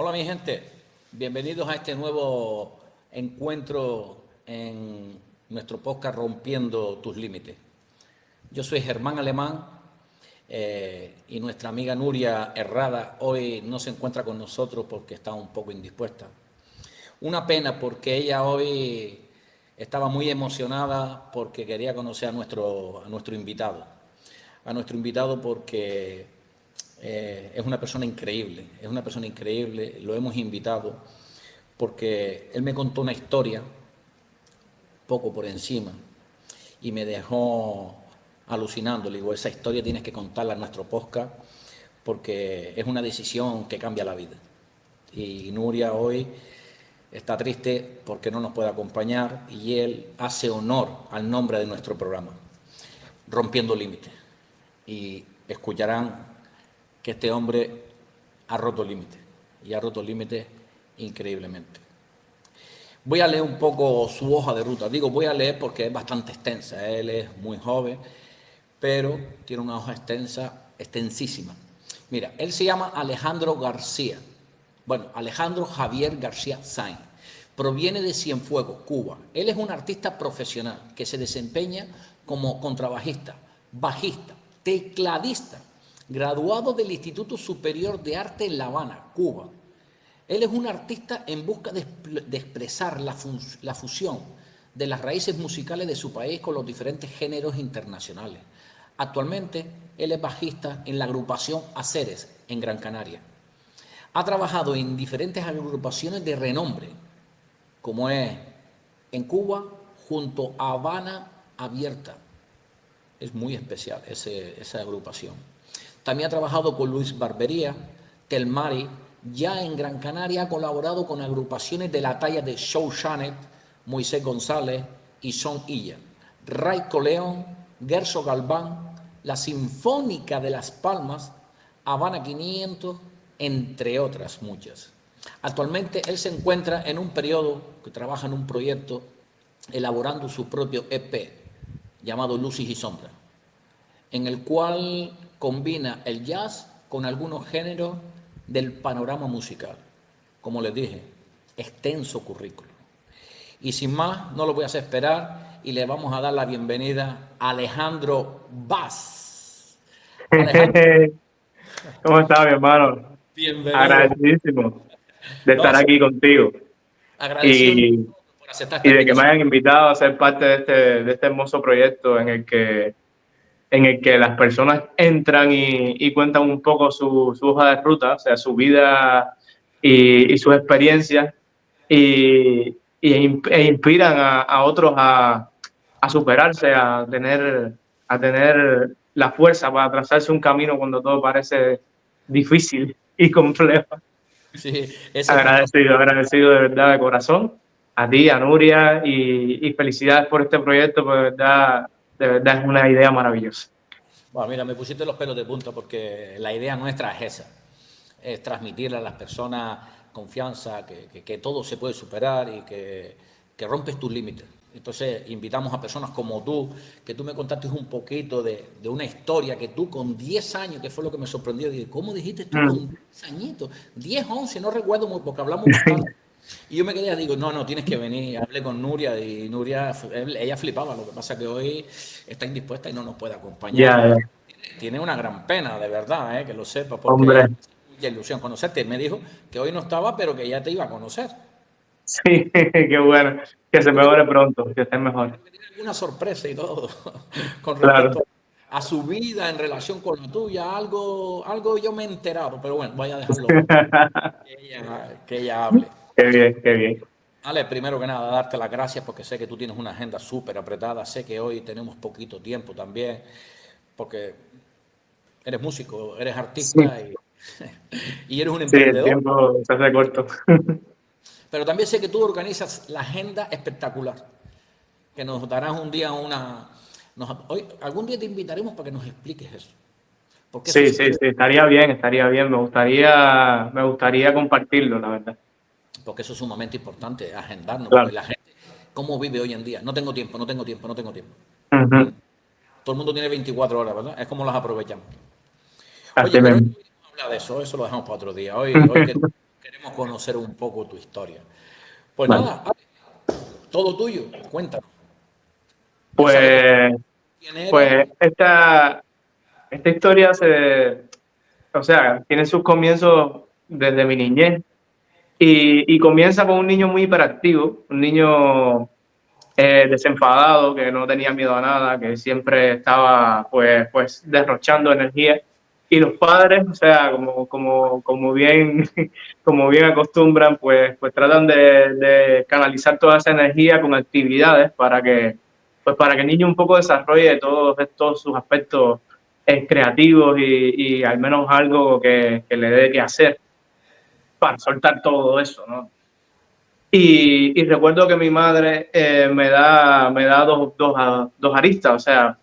Hola mi gente, bienvenidos a este nuevo encuentro en nuestro podcast Rompiendo tus Límites. Yo soy Germán Alemán y nuestra amiga Nuria Herrada hoy no se encuentra con nosotros porque está un poco indispuesta. Una pena porque ella hoy estaba muy emocionada porque quería conocer a nuestro invitado. A nuestro invitado porque es una persona increíble, lo hemos invitado porque él me contó una historia, poco por encima, y me dejó alucinando. Le digo, esa historia tienes que contarla en nuestro podcast porque es una decisión que cambia la vida. Y Nuria hoy está triste porque no nos puede acompañar y él hace honor al nombre de nuestro programa, Rompiendo Límites. Y escucharán que este hombre ha roto límites y ha roto límites increíblemente. Voy a leer un poco su hoja de ruta. Digo, voy a leer porque es bastante extensa. Él es muy joven, pero tiene una hoja extensa, extensísima. Mira, él se llama Alejandro García. Bueno, Alejandro Javier García Sainz. Proviene de Cienfuegos, Cuba. Él es un artista profesional que se desempeña como contrabajista, bajista, tecladista, graduado del Instituto Superior de Arte en La Habana, Cuba. Él es un artista en busca de expresar la fusión de las raíces musicales de su país con los diferentes géneros internacionales. Actualmente, él es bajista en la agrupación Aceres, en Gran Canaria. Ha trabajado en diferentes agrupaciones de renombre, como es en Cuba, junto a Habana Abierta. Es muy especial esa agrupación. También ha trabajado con Luis Barbería, Telmari. Ya en Gran Canaria ha colaborado con agrupaciones de la talla de Show Shanet, Moisés González y Son Illa, Raico León, Gerso Galván, la Sinfónica de Las Palmas, Habana 500, entre otras muchas. Actualmente él se encuentra en un periodo que trabaja en un proyecto elaborando su propio EP llamado Luces y Sombras, en el cual combina el jazz con algunos géneros del panorama musical. Como les dije, extenso currículo. Y sin más, no lo voy a hacer esperar y le vamos a dar la bienvenida a Alejandro Vaz. Alejandro, ¿Cómo estás, mi hermano? bienvenido. Agradecidísimo de No, estar aquí contigo agradecido y, por aceptar esta y de que me invitación. hayan invitado a ser parte de este hermoso proyecto en el que las personas entran y cuentan un poco su hoja de ruta, o sea, su vida y sus experiencias e inspiran a otros a superarse, a tener la fuerza para trazarse un camino cuando todo parece difícil y complejo. Sí, ese es nuestro. Agradecido de verdad de corazón a ti, a Nuria y felicidades por este proyecto, pues de verdad es una idea maravillosa. Bueno, mira, me pusiste los pelos de punta porque la idea nuestra es esa, es transmitirle a las personas confianza, que todo se puede superar y que rompes tus límites. Entonces, invitamos a personas como tú, que tú me contaste un poquito de una historia que tú con 10 años, que fue lo que me sorprendió, dije, ¿cómo dijiste tú Mm. con 10 añitos? 10, 11, no recuerdo porque hablamos bastante. Y yo me quedé, digo, no, tienes que venir. Hablé con Nuria y Nuria, ella flipaba. Lo que pasa es que hoy está indispuesta y no nos puede acompañar. Ya, ya. Tiene una gran pena, de verdad, que lo sepa, porque Hombre, ella mucha ilusión conocerte. Me dijo que hoy no estaba, pero que ya te iba a conocer. sí, qué bueno, que se Creo que, mejore pronto, que esté mejor. creo que tiene alguna sorpresa y todo con Claro. respecto a su vida en relación con la tuya. Algo yo me he enterado, pero bueno, voy a dejarlo que ella hable. Qué bien, qué bien. Ale, primero que nada, darte las gracias porque sé que tú tienes una agenda súper apretada, sé que hoy tenemos poquito tiempo también, porque eres músico, eres Sí, artista y eres un sí, el emprendedor, tiempo se hace corto. pero también sé que tú organizas la agenda espectacular, que nos darás un día hoy, algún día te invitaremos para que nos expliques eso, porque eso Sí, es, sí, sí, estaría bien, me gustaría compartirlo, la verdad. porque eso es sumamente importante, agendarnos, Claro. porque la gente, ¿cómo vive hoy en día? No tengo tiempo, no tengo tiempo, no tengo tiempo. ¿Mm? Ujú. Todo el mundo tiene 24 horas, ¿verdad? Es como las aprovechamos. Oye, Así pero hoy mismo. no vamos a hablar de eso, eso lo dejamos para otro día. Hoy que queremos conocer un poco tu historia. Pues Vale. nada, todo tuyo, cuéntanos. Ya sabemos Pues, quién eres. pues esta historia o sea, tiene sus comienzos desde mi niñez y comienza con un niño muy hiperactivo, un niño desenfadado, que no tenía miedo a nada, que siempre estaba pues derrochando energía. Y los padres, o sea, como bien, como bien acostumbran, pues tratan de canalizar toda esa energía con actividades para que el niño un poco desarrolle todos sus aspectos creativos y al menos algo que le dé que hacer para soltar todo eso, ¿no? Y recuerdo que mi madre me da dos aristas, o sea,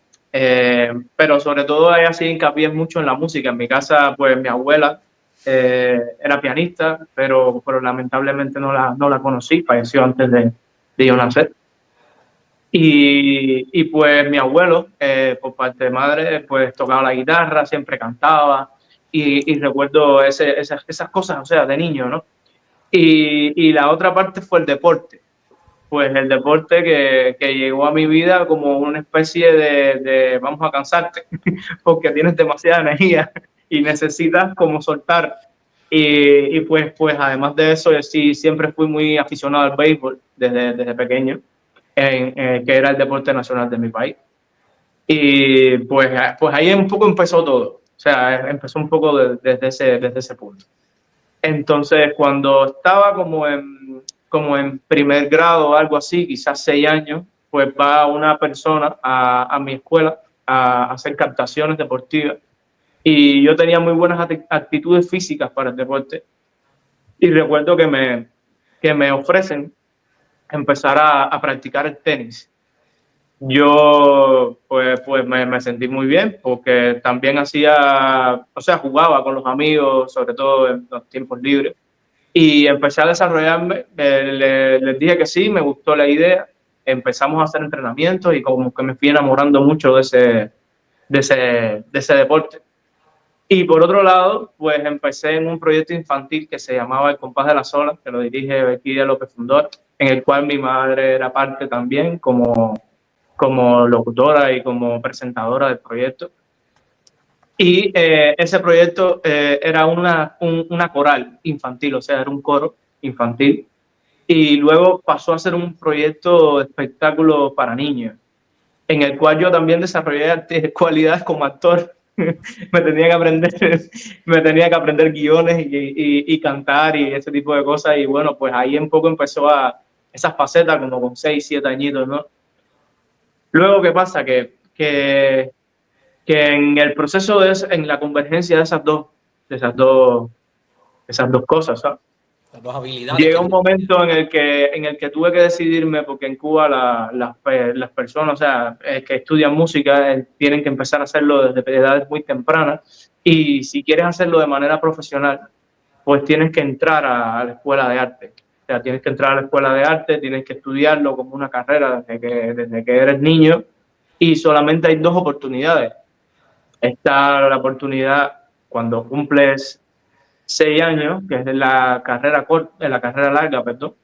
pero sobre todo ella sí hincapié mucho en la música. En mi casa, pues mi abuela era pianista, pero lamentablemente no la conocí, falleció antes de yo nacer. Y pues mi abuelo, por parte de madre, pues tocaba la guitarra, siempre cantaba, y recuerdo esas cosas, o sea, de niño, ¿no? Y la otra parte fue el deporte. Pues el deporte que llegó a mi vida como una especie de vamos a cansarte, porque tienes demasiada energía y necesitas como soltar. Y pues además de eso, yo sí siempre fui muy aficionado al béisbol desde pequeño, que era el deporte nacional de mi país. Y pues ahí un poco empezó todo. O sea, empezó un poco desde ese punto. Entonces, cuando estaba como en primer grado o algo así, quizás 6 años, pues va una persona a mi escuela a hacer captaciones deportivas. Y yo tenía muy buenas actitudes físicas para el deporte. Y recuerdo que me ofrecen empezar a practicar el tenis. Yo pues me sentí muy bien porque también o sea, jugaba con los amigos, sobre todo en los tiempos libres. Y empecé a desarrollarme, les dije que sí, me gustó la idea, empezamos a hacer entrenamientos y como que me fui enamorando mucho de ese deporte. Y por otro lado, pues empecé en un proyecto infantil que se llamaba El Compás de las Olas, que lo dirige Bequilla López Fundor, en el cual mi madre era parte también como locutora y como presentadora del proyecto. Y ese proyecto era una coral infantil, o sea, era un coro infantil. Y luego pasó a ser un proyecto de espectáculo para niños, en el cual yo también desarrollé cualidades como actor. me tenía que aprender, me tenía que aprender guiones y cantar y ese tipo de cosas. Y bueno, pues ahí un poco empezó esas facetas como con 6, 7 añitos, ¿no? Luego, ¿qué pasa? Que en el proceso en la convergencia de esas dos cosas, ¿sabes? Las dos habilidades Llega que un momento en el que tuve que decidirme, porque en Cuba las personas, o sea, que estudian música, tienen que empezar a hacerlo desde edades muy tempranas, y si quieres hacerlo de manera profesional, pues tienes que entrar a la escuela de arte. O sea, tienes que entrar a la escuela de arte, tienes que estudiarlo como una carrera desde que eres niño, y solamente hay dos oportunidades. Está la oportunidad cuando cumples 6 años, que es la carrera corta, la carrera larga, perdón,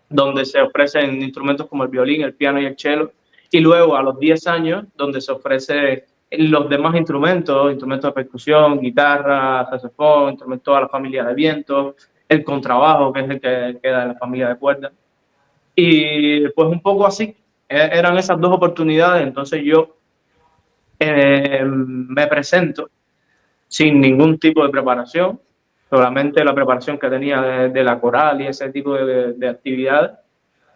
donde se ofrecen instrumentos como el violín, el piano y el cello, y luego a los 10 años, donde se ofrecen los demás instrumentos de percusión, guitarra, saxofón, instrumentos de la familia de viento, el contrabajo, que es el que queda en la familia de cuerdas. Y pues un poco así, eran esas dos oportunidades, entonces yo me presento sin ningún tipo de preparación, solamente la preparación que tenía de la coral y ese tipo de actividades,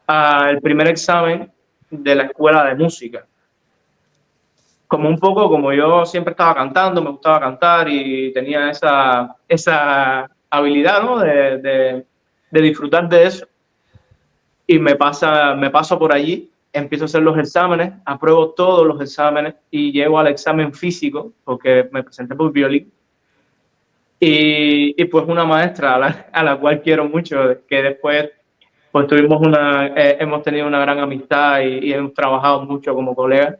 al primer examen de la escuela de música. Como un poco, como yo siempre estaba cantando, me gustaba cantar y tenía esa habilidad, ¿no? de disfrutar de eso. Y me paso por allí, empiezo a hacer los exámenes, apruebo todos los exámenes y llego al examen físico, porque me presenté por violín. Y pues una maestra a la cual quiero mucho, que después pues hemos tenido una gran amistad y hemos trabajado mucho como colegas.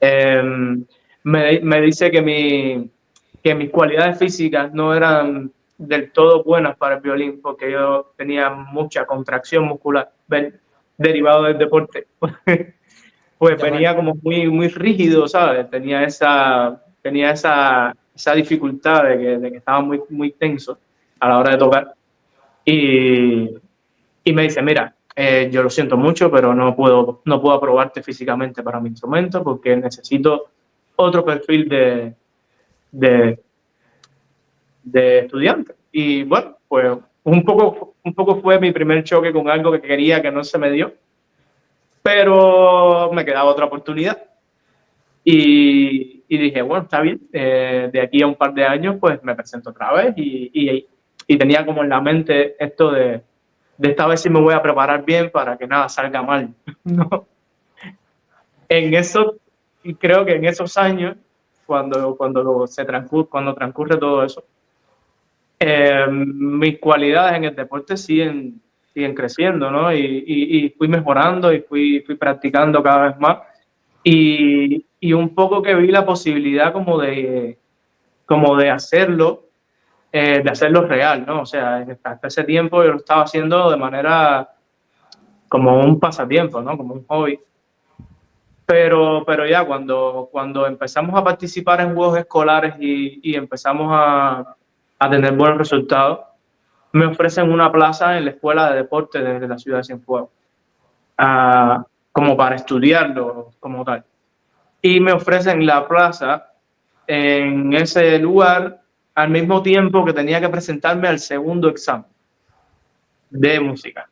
Me dice que mis cualidades físicas no eran del todo buenas para el violín, porque yo tenía mucha contracción muscular derivado del deporte. Pues Ya, bueno, venía como muy rígido, ¿sabes? Tenía esa dificultad de que estaba muy tenso a la hora de tocar. Y, y me dice, mira, yo lo siento mucho, pero no puedo aprobarte físicamente para mi instrumento porque necesito otro perfil de, de estudiante. Y bueno, pues un poco fue mi primer choque con algo que quería que no se me dio, pero me quedaba otra oportunidad. Y dije, bueno, está bien, de aquí a un par de años pues me presento otra vez y tenía como en la mente esto de esta vez sí me voy a preparar bien para que nada salga mal, ¿no? En eso, y creo que en esos años, cuando transcurre todo eso, mis cualidades en el deporte siguen creciendo, ¿no? Y fui mejorando y fui practicando cada vez más. Y un poco que vi la posibilidad como de hacerlo real, ¿no? O sea, hasta ese tiempo yo lo estaba haciendo de manera como un pasatiempo, ¿no? Como un hobby. Pero ya cuando empezamos a participar en juegos escolares y empezamos a tener buenos resultados, me ofrecen una plaza en la escuela de deporte de la ciudad de Cienfuegos, como para estudiarlo como tal. Y me ofrecen la plaza en ese lugar al mismo tiempo que tenía que presentarme al segundo examen de música.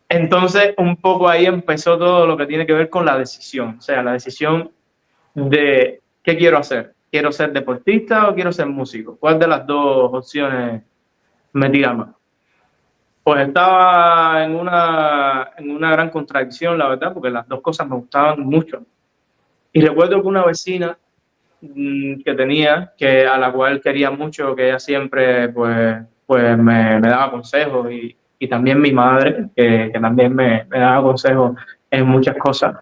Entonces, un poco ahí empezó todo lo que tiene que ver con la decisión, o sea, la decisión de qué quiero hacer. ¿Quiero ser deportista o quiero ser músico? ¿Cuál de las dos opciones me tira más? Pues estaba en una gran contradicción, la verdad, porque las dos cosas me gustaban mucho. Y recuerdo que una vecina que tenía, a la cual quería mucho, que ella siempre pues me daba consejos y también mi madre, que también me daba consejos en muchas cosas,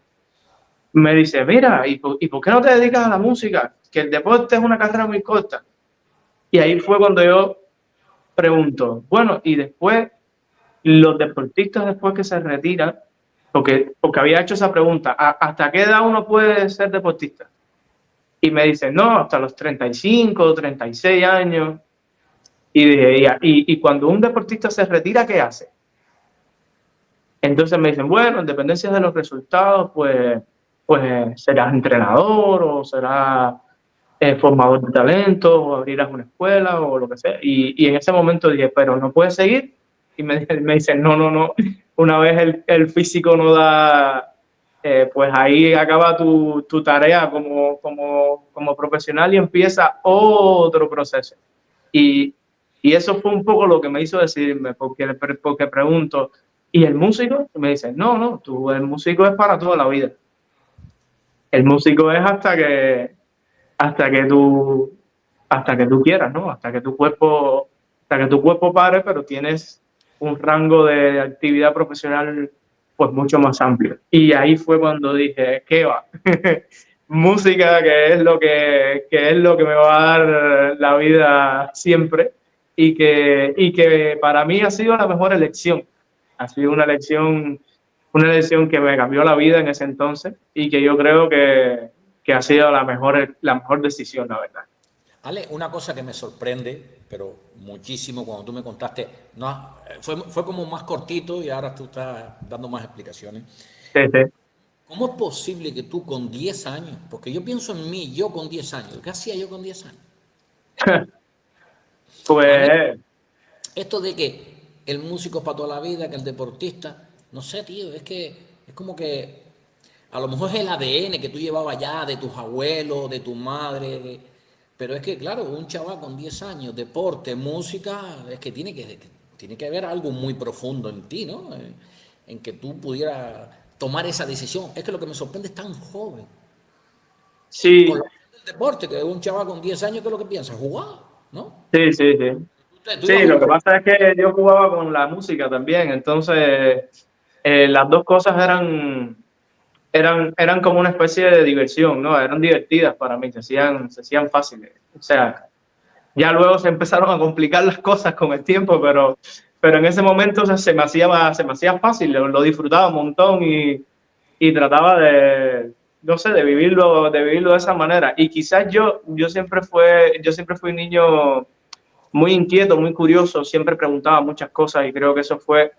me dice, mira, ¿y por qué no te dedicas a la música? Que el deporte es una carrera muy corta. Y ahí fue cuando yo pregunto, bueno, y después, los deportistas después que se retiran, porque había hecho esa pregunta, ¿hasta qué edad uno puede ser deportista? Y me dicen, no, hasta los 35, 36 años. Y dije, y cuando un deportista se retira, ¿qué hace? Entonces me dicen, bueno, en dependencia de los resultados, pues serás entrenador o serás formador de talentos o abrirás una escuela o lo que sea. Y en ese momento dije, pero no puedes seguir. Y me dicen, no, no, no. Una vez el físico no da, pues ahí acaba tu tarea como profesional y empieza otro proceso. Y, y eso fue un poco lo que me hizo decidirme, porque pregunto, ¿y el músico? Y me dicen, no, no, el músico es para toda la vida. El músico es hasta que tú, hasta que tú quieras, ¿no? Hasta que tu cuerpo pare, pero tienes un rango de actividad profesional pues mucho más amplio. Y ahí fue cuando dije, ¿qué va? Música, que es lo que me va a dar la vida siempre y que para mí ha sido la mejor elección. Ha sido una elección que me cambió la vida en ese entonces y que yo creo que ha sido la mejor decisión, la verdad. Ale, una cosa que me sorprende, pero muchísimo cuando tú me contaste, no, fue como más cortito y ahora tú estás dando más explicaciones. Sí, sí. ¿Cómo es posible que tú con 10 años, porque yo pienso en mí, yo con 10 años, ¿qué hacía yo con 10 años? A mí, Pues esto de que el músico es para toda la vida, que el deportista, no sé, tío, es que es como que a lo mejor es el ADN que tú llevabas ya de tus abuelos, de tu madre, pero es que, claro, un chaval con 10 años, deporte, música, es que tiene que haber algo muy profundo en ti, ¿no? En que tú pudieras tomar esa decisión. Es que lo que me sorprende es tan joven. Con sí, lo del deporte, que un chaval con 10 años, ¿qué es lo que piensa? Jugar, ¿no? sí, sí, sí. Tú ibas Sí, a lo que jugar. pasa es que yo jugaba con la música también, entonces las dos cosas eran como una especie de diversión, ¿no? Eran divertidas para mí, se hacían fáciles. O sea, Ya luego se empezaron a complicar las cosas con el tiempo, pero en ese momento, o sea, se me hacía fácil, lo disfrutaba un montón y trataba de, no sé, de vivirlo de esa manera. Y quizás yo siempre fui un niño muy inquieto, muy curioso, siempre preguntaba muchas cosas y creo que eso fue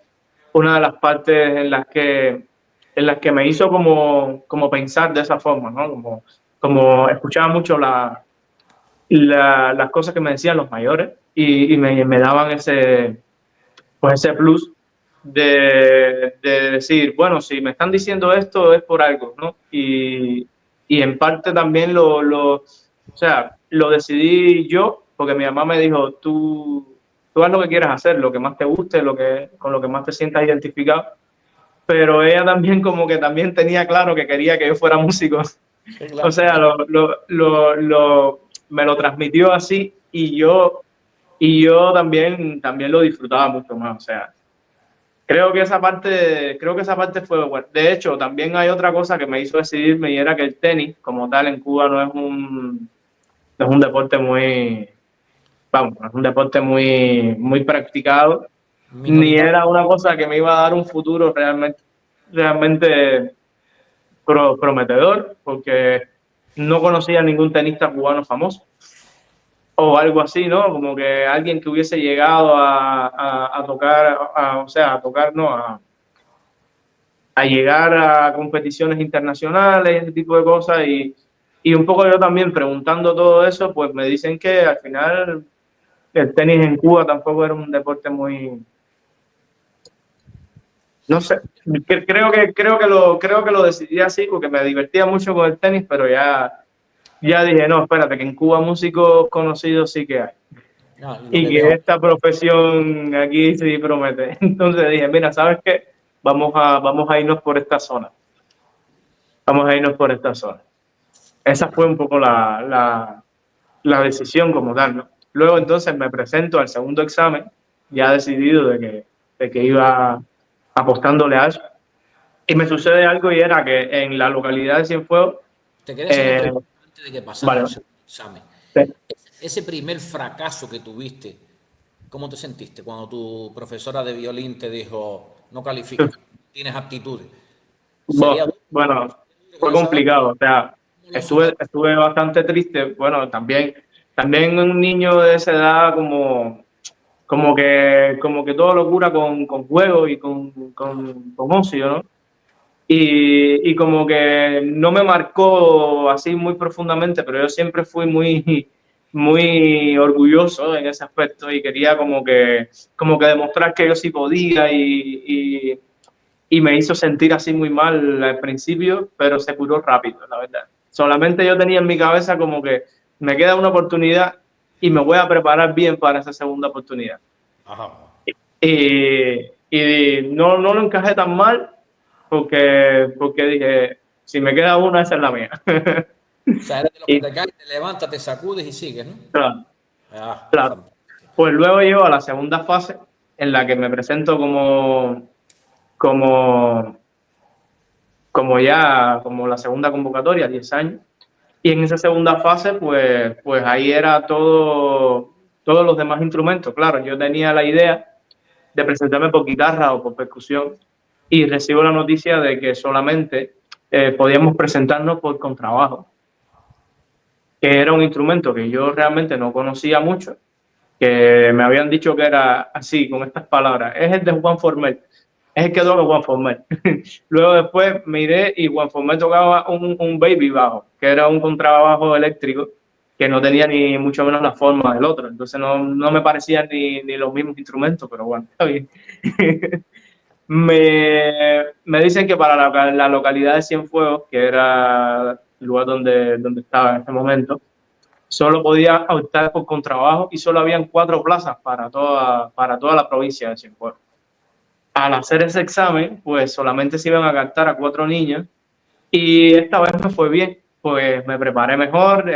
una de las partes en las que me hizo como pensar de esa forma, ¿no? Como escuchaba mucho las cosas que me decían los mayores y me daban pues ese plus de decir, bueno, si me están diciendo esto es por algo, ¿no? Y en parte también o sea, lo decidí yo, porque mi mamá me dijo, tú haz lo que quieras hacer, lo que más te guste, con lo que más te sientas identificado, pero ella también como que también tenía claro que quería que yo fuera músico. Sí, O claro. sea, me lo transmitió así y yo también lo disfrutaba mucho más. O sea, creo que esa parte fue buena. De hecho, también hay otra cosa que me hizo decidirme y era que el tenis, como tal, en Cuba no es un deporte muy, vamos, no es un deporte muy practicado, ni Minoritario. era una cosa que me iba a dar un futuro realmente prometedor, porque no conocía ningún tenista cubano famoso o algo así, ¿no? Como que alguien que hubiese llegado a tocar, o sea, a tocar, no, a llegar a competiciones internacionales, ese tipo de cosas, y un poco yo también preguntando todo eso, pues me dicen que al final el tenis en Cuba tampoco era un deporte muy, no sé, creo que lo decidí así porque me divertía mucho con el tenis, pero ya dije, no, espérate, que en Cuba músicos conocidos sí que hay. No, lo Y que que veo. esta profesión aquí sí promete. Entonces dije, mira, ¿sabes qué? Vamos a irnos por esta zona. Vamos a irnos por esta zona. Esa fue un poco la decisión como tal, ¿no? Luego entonces me presento al segundo examen, ya decidido de que iba apostándole a eso. Y me sucede algo y era que en la localidad de Cienfuegos, Te quería hacer una eh, pregunta antes de que pasaras vale, al segundo examen. sí, Ese primer fracaso que tuviste, ¿cómo te sentiste cuando tu profesora de violín te dijo, no calificas, tienes aptitudes? ¿Sería duro bueno, fue con esa edad? complicado, o sea, ¿Cómo lo superaste? estuve bastante triste. Bueno, también un niño de esa edad como que todo lo cura con juego y con ocio, ¿no? Y como que no me marcó así muy profundamente, pero yo siempre fui muy orgulloso en ese aspecto y quería como que demostrar que yo sí podía y me hizo sentir así muy mal al principio, pero se curó rápido, la verdad. Solamente yo tenía en mi cabeza como que me queda una oportunidad y me voy a preparar bien para esa segunda oportunidad. Ajá. Y no lo encajé tan mal porque dije, si me queda una, esa es la mía. O sea, eres de los que Y te caes, te levantas, te sacudes y sigues, ¿no? claro, Ah, claro. fantástico. Pues luego llego a la segunda fase en la que me presento como, como la segunda convocatoria, 10 años. Y en esa segunda fase, pues ahí era todos los demás instrumentos. Claro, yo tenía la idea de presentarme por guitarra o por percusión y recibo la noticia de que solamente podíamos presentarnos por contrabajo, que era un instrumento que yo realmente no conocía mucho, que me habían dicho que era así, con estas palabras, es el de Juan Formel, es el que toca Juan Formel. Luego después miré y Juan Formel tocaba un baby bajo, que era un contrabajo eléctrico, que no tenía ni mucho menos la forma del otro, entonces no me parecían ni los mismos instrumentos, pero bueno, está bien. Me dicen que para la localidad de Cienfuegos, que era el lugar donde estaba en ese momento, solo podía optar por contrabajo y solo habían 4 plazas para toda la provincia de Cienfuegos. Al hacer ese examen, pues solamente se iban a captar a 4 niños y esta vez me fue bien, pues me preparé mejor,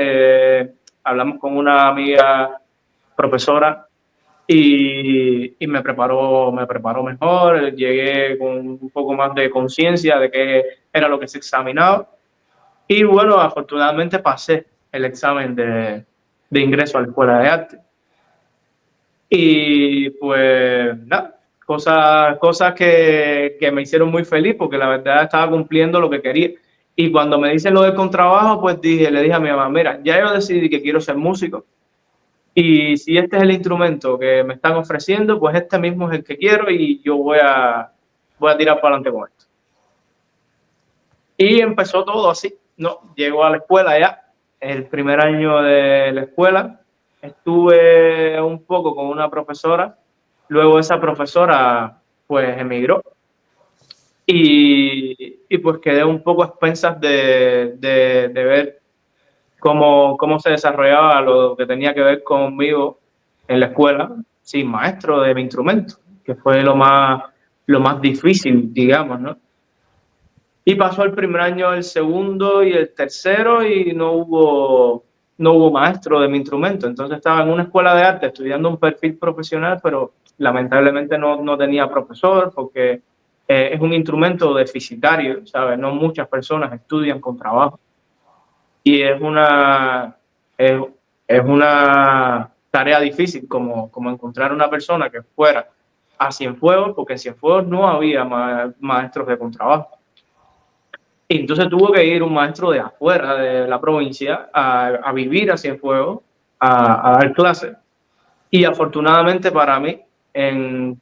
hablamos con una amiga profesora y me preparó mejor, llegué con un poco más de conciencia de qué era lo que se examinaba y bueno, afortunadamente pasé el examen de ingreso a la escuela de arte. Y pues nada, cosas que me hicieron muy feliz porque la verdad estaba cumpliendo lo que quería. Y cuando me dicen lo del contrabajo, pues le dije a mi mamá, mira, ya yo decidí que quiero ser músico y si este es el instrumento que me están ofreciendo, pues este mismo es el que quiero y yo voy a tirar para adelante con esto. Y empezó todo así, ¿no? Llego a la escuela ya, el primer año de la escuela, estuve un poco con una profesora, luego esa profesora pues emigró y pues quedé un poco a expensas de ver cómo se desarrollaba lo que tenía que ver conmigo en la escuela, sin maestro de mi instrumento, que fue lo más difícil, digamos, ¿no? Y pasó el primer año, el segundo y el tercero y no hubo maestro de mi instrumento. Entonces estaba en una escuela de arte estudiando un perfil profesional, pero lamentablemente no tenía profesor porque es un instrumento deficitario, ¿sabes? No muchas personas estudian con trabajo. Y es, es una tarea difícil como encontrar una persona que fuera a Cienfuegos, porque en Cienfuegos no había maestros de contrabajo. Y entonces tuvo que ir un maestro de afuera de la provincia a vivir a Cienfuegos, a dar clases. Y afortunadamente para mí, en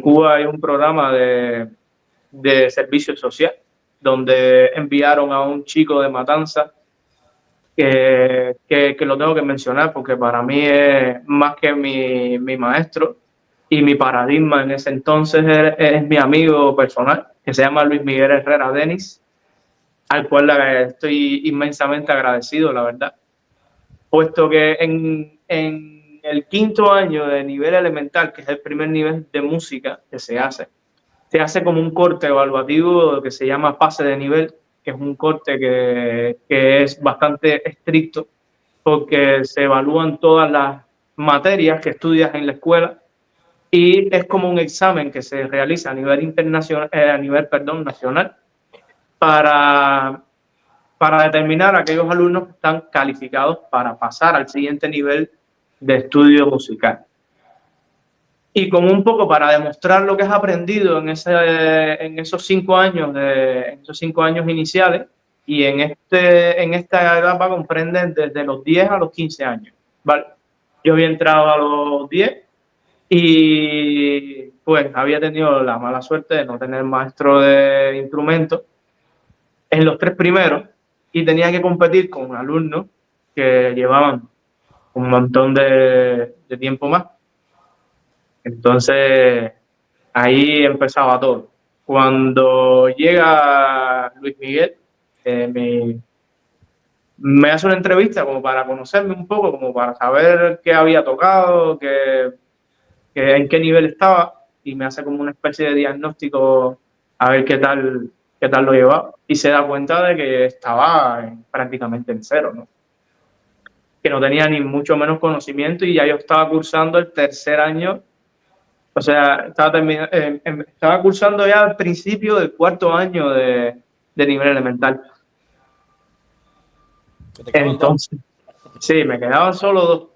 Cuba hay un programa de servicio social, donde enviaron a un chico de Matanza, que lo tengo que mencionar porque para mí es más que mi maestro y mi paradigma en ese entonces es mi amigo personal, que se llama Luis Miguel Herrera Denis, al cual estoy inmensamente agradecido, la verdad, puesto que en el quinto año de nivel elemental, que es el primer nivel de música que se hace como un corte evaluativo que se llama pase de nivel, que es un corte que es bastante estricto porque se evalúan todas las materias que estudias en la escuela y es como un examen que se realiza a nivel internacional, nacional, para determinar a aquellos alumnos que están calificados para pasar al siguiente nivel de estudio musical. Y como un poco para demostrar lo que has aprendido en esos 5 años, en esos 5 años iniciales, y en esta etapa comprenden desde los 10 a los 15 años. ¿Vale? Yo había entrado a los 10 y pues había tenido la mala suerte de no tener maestro de instrumento en los 3 primeros y tenía que competir con alumnos que llevaban un montón de tiempo más. Entonces, ahí empezaba todo. Cuando llega Luis Miguel, me hace una entrevista como para conocerme un poco, como para saber qué había tocado, en qué nivel estaba, y me hace como una especie de diagnóstico a ver qué tal lo llevaba. Y se da cuenta de que estaba prácticamente en cero, ¿no? Que no tenía ni mucho menos conocimiento y ya yo estaba cursando el tercer año. O sea, estaba cursando ya al principio del cuarto año de nivel elemental. Entonces, sí, me quedaban solo 2.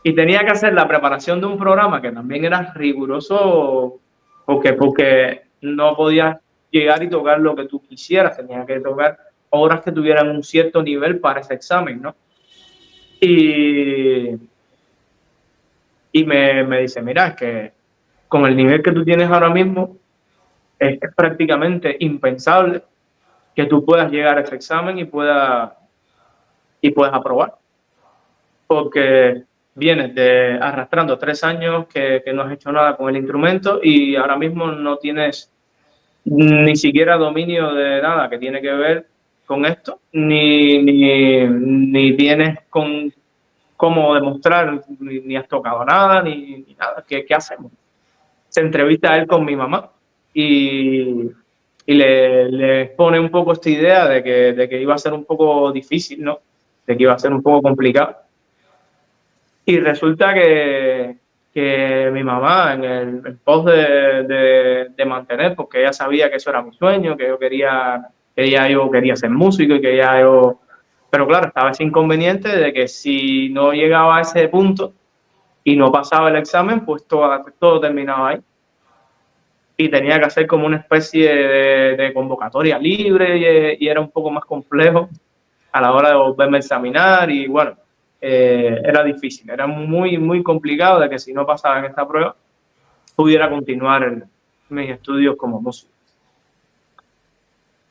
Y tenía que hacer la preparación de un programa que también era riguroso porque no podías llegar y tocar lo que tú quisieras. Tenía que tocar obras que tuvieran un cierto nivel para ese examen, ¿no? Y me dice, mira, es que con el nivel que tú tienes ahora mismo, es prácticamente impensable que tú puedas llegar a ese examen y puedas aprobar. Porque vienes arrastrando 3 años que no has hecho nada con el instrumento y ahora mismo no tienes ni siquiera dominio de nada que tiene que ver con esto, ni tienes cómo demostrar, ni has tocado nada, ni nada. ¿Qué hacemos? Se entrevista a él con mi mamá y le pone un poco esta idea de que iba a ser un poco difícil, ¿no? De que iba a ser un poco complicado. Y resulta que mi mamá, en el pos de mantener, porque ella sabía que eso era mi sueño, que yo quería ser músico y que ya yo Pero claro, estaba ese inconveniente de que si no llegaba a ese punto y no pasaba el examen, pues todo terminaba ahí. Y tenía que hacer como una especie de convocatoria libre y era un poco más complejo a la hora de volverme a examinar y bueno, era difícil, era muy, muy complicado de que si no pasaba en esta prueba pudiera continuar mis estudios como músico.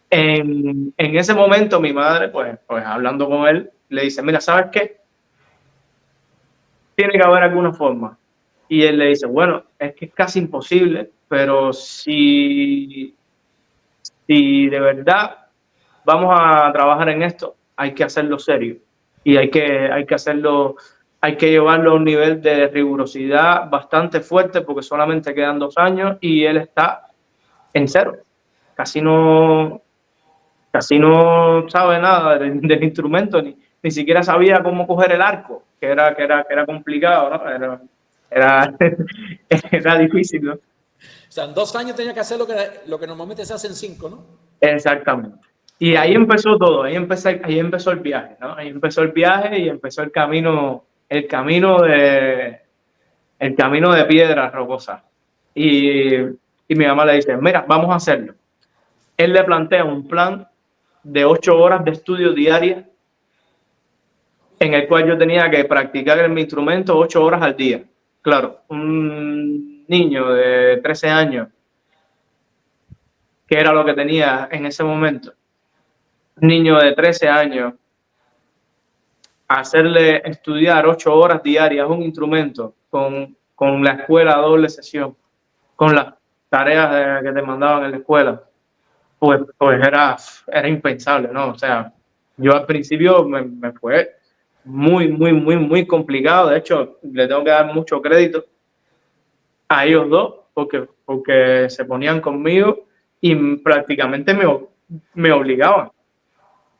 En ese momento mi madre, pues hablando con él, le dice, mira, ¿sabes qué? Tiene que haber alguna forma. Y él le dice, bueno, es que es casi imposible, pero si de verdad vamos a trabajar en esto, hay que hacerlo serio y hay que hacerlo, hay que llevarlo a un nivel de rigurosidad bastante fuerte porque solamente quedan 2 años y él está en cero. Casi no, casi no sabe nada del instrumento, ni siquiera sabía cómo coger el arco, que era complicado, ¿no? Era, era difícil, ¿no? O sea, en 2 años tenía que hacer lo que normalmente se hace en 5, ¿no? Exactamente. Y ahí empezó todo, ahí empezó el viaje, ¿no? Ahí empezó el viaje y empezó el camino de piedras rocosas. Y mi mamá le dice, mira, vamos a hacerlo. Él le plantea un plan de 8 horas de estudio diarias en el cual yo tenía que practicar en mi instrumento 8 horas al día. Claro, un niño de 13 años, que era lo que tenía en ese momento, un niño de 13 años, hacerle estudiar 8 horas diarias un instrumento con la escuela a doble sesión, con las tareas que te mandaban en la escuela, pues era impensable, ¿no? O sea, yo al principio me fue muy, muy, muy, muy complicado. De hecho, le tengo que dar mucho crédito a ellos dos porque se ponían conmigo y prácticamente me obligaban.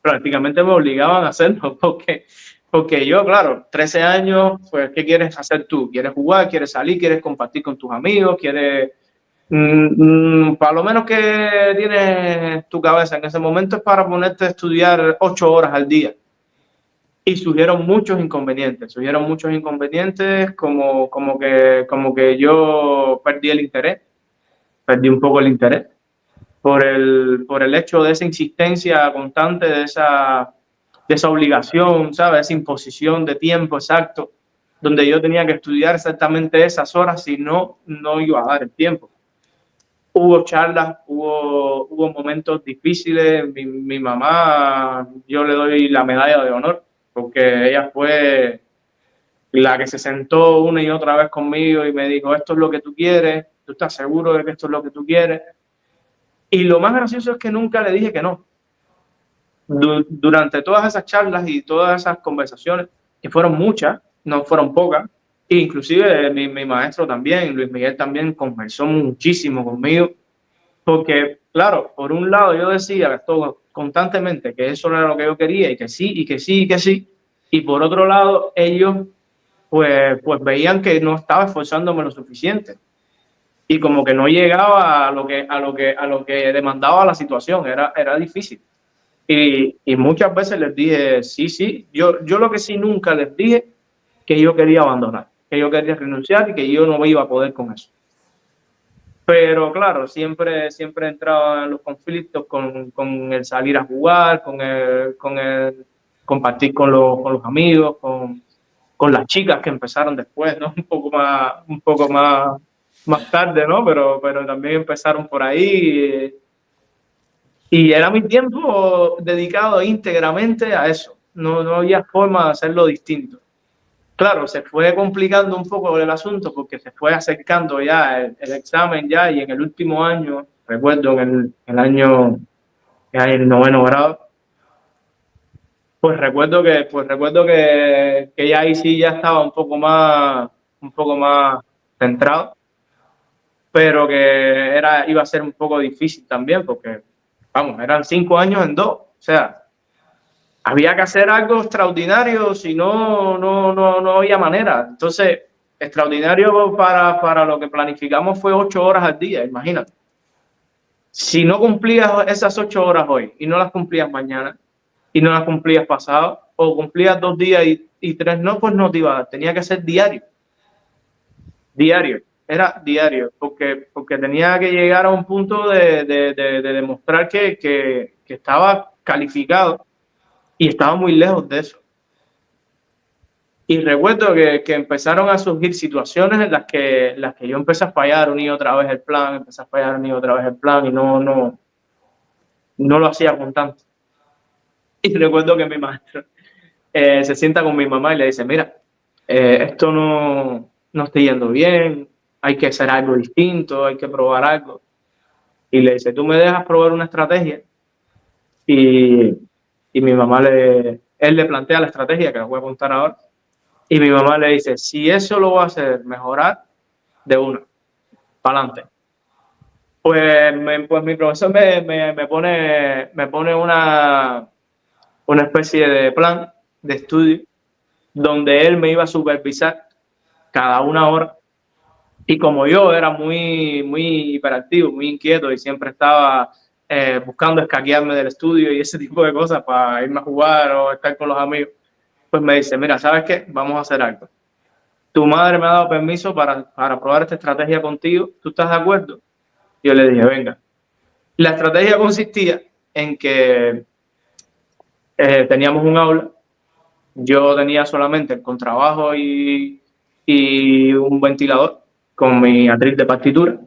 Prácticamente me obligaban a hacerlo porque yo, claro, 13 años, pues, ¿qué quieres hacer tú? ¿Quieres jugar? ¿Quieres salir? ¿Quieres compartir con tus amigos? ¿Quieres...? Para lo menos que tienes tu cabeza en ese momento es para ponerte a estudiar 8 horas al día. Y surgieron muchos inconvenientes como que yo perdí un poco el interés por el hecho de esa insistencia constante, de esa obligación, ¿sabes? Esa imposición de tiempo exacto, donde yo tenía que estudiar exactamente esas horas, si no, no iba a dar el tiempo. Hubo charlas, hubo momentos difíciles. Mi mamá, yo le doy la medalla de honor, porque ella fue la que se sentó una y otra vez conmigo y me dijo, esto es lo que tú quieres, tú estás seguro de que esto es lo que tú quieres. Y lo más gracioso es que nunca le dije que no. Durante todas esas charlas y todas esas conversaciones, que fueron muchas, no fueron pocas, e inclusive mi maestro también, Luis Miguel también conversó muchísimo conmigo, porque claro, por un lado yo decía todo constantemente que eso era lo que yo quería y que sí, y que sí, y que sí, y por otro lado ellos pues veían que no estaba esforzándome lo suficiente y como que no llegaba a lo que demandaba la situación, era difícil. Y muchas veces les dije, sí, sí, yo lo que sí nunca les dije, que yo quería abandonar, que yo quería renunciar y que yo no iba a poder con eso. Pero claro, siempre entraba en los conflictos con el salir a jugar, con el compartir con los amigos, con las chicas que empezaron después, ¿no? Un poco más tarde, ¿no? Pero también empezaron por ahí. Y era mi tiempo dedicado íntegramente a eso. No había forma de hacerlo distinto. Claro, se fue complicando un poco el asunto porque se fue acercando ya el examen ya y en el último año, recuerdo en el año, ya en el 9º grado, pues recuerdo que ya ahí sí ya estaba un poco más centrado, pero que iba a ser un poco difícil también porque, vamos, eran 5 años en 2, o sea, había que hacer algo extraordinario, si no había manera. Entonces, extraordinario para lo que planificamos fue 8 horas al día, imagínate. Si no cumplías esas 8 horas hoy y no las cumplías mañana, y no las cumplías pasado, o cumplías 2 días y 3 no, pues no te iba a dar. Tenía que ser diario. Diario. Era diario, porque tenía que llegar a un punto de demostrar que estaba calificado y estaba muy lejos de eso. Y recuerdo que empezaron a surgir situaciones en las que yo empecé a fallar una y otra vez el plan, empecé a fallar una y otra vez el plan y no lo hacía con tanto. Y recuerdo que mi maestro se sienta con mi mamá y le dice, mira, esto no está yendo bien, hay que hacer algo distinto, hay que probar algo. Y le dice, tú me dejas probar una estrategia. Y mi mamá él le plantea la estrategia que les voy a contar ahora. Y mi mamá le dice, si eso lo va a hacer mejorar, de una, para adelante. Pues mi profesor me pone una especie de plan de estudio donde él me iba a supervisar cada 1 hora. Y como yo era muy hiperactivo, muy inquieto y siempre estaba buscando escaquearme del estudio y ese tipo de cosas para irme a jugar o estar con los amigos, pues me dice, mira, ¿sabes qué? Vamos a hacer algo. Tu madre me ha dado permiso para probar esta estrategia contigo. ¿Tú estás de acuerdo? Yo le dije, venga. La estrategia consistía en que teníamos un aula, yo tenía solamente el contrabajo y un ventilador con mi atril de partitura.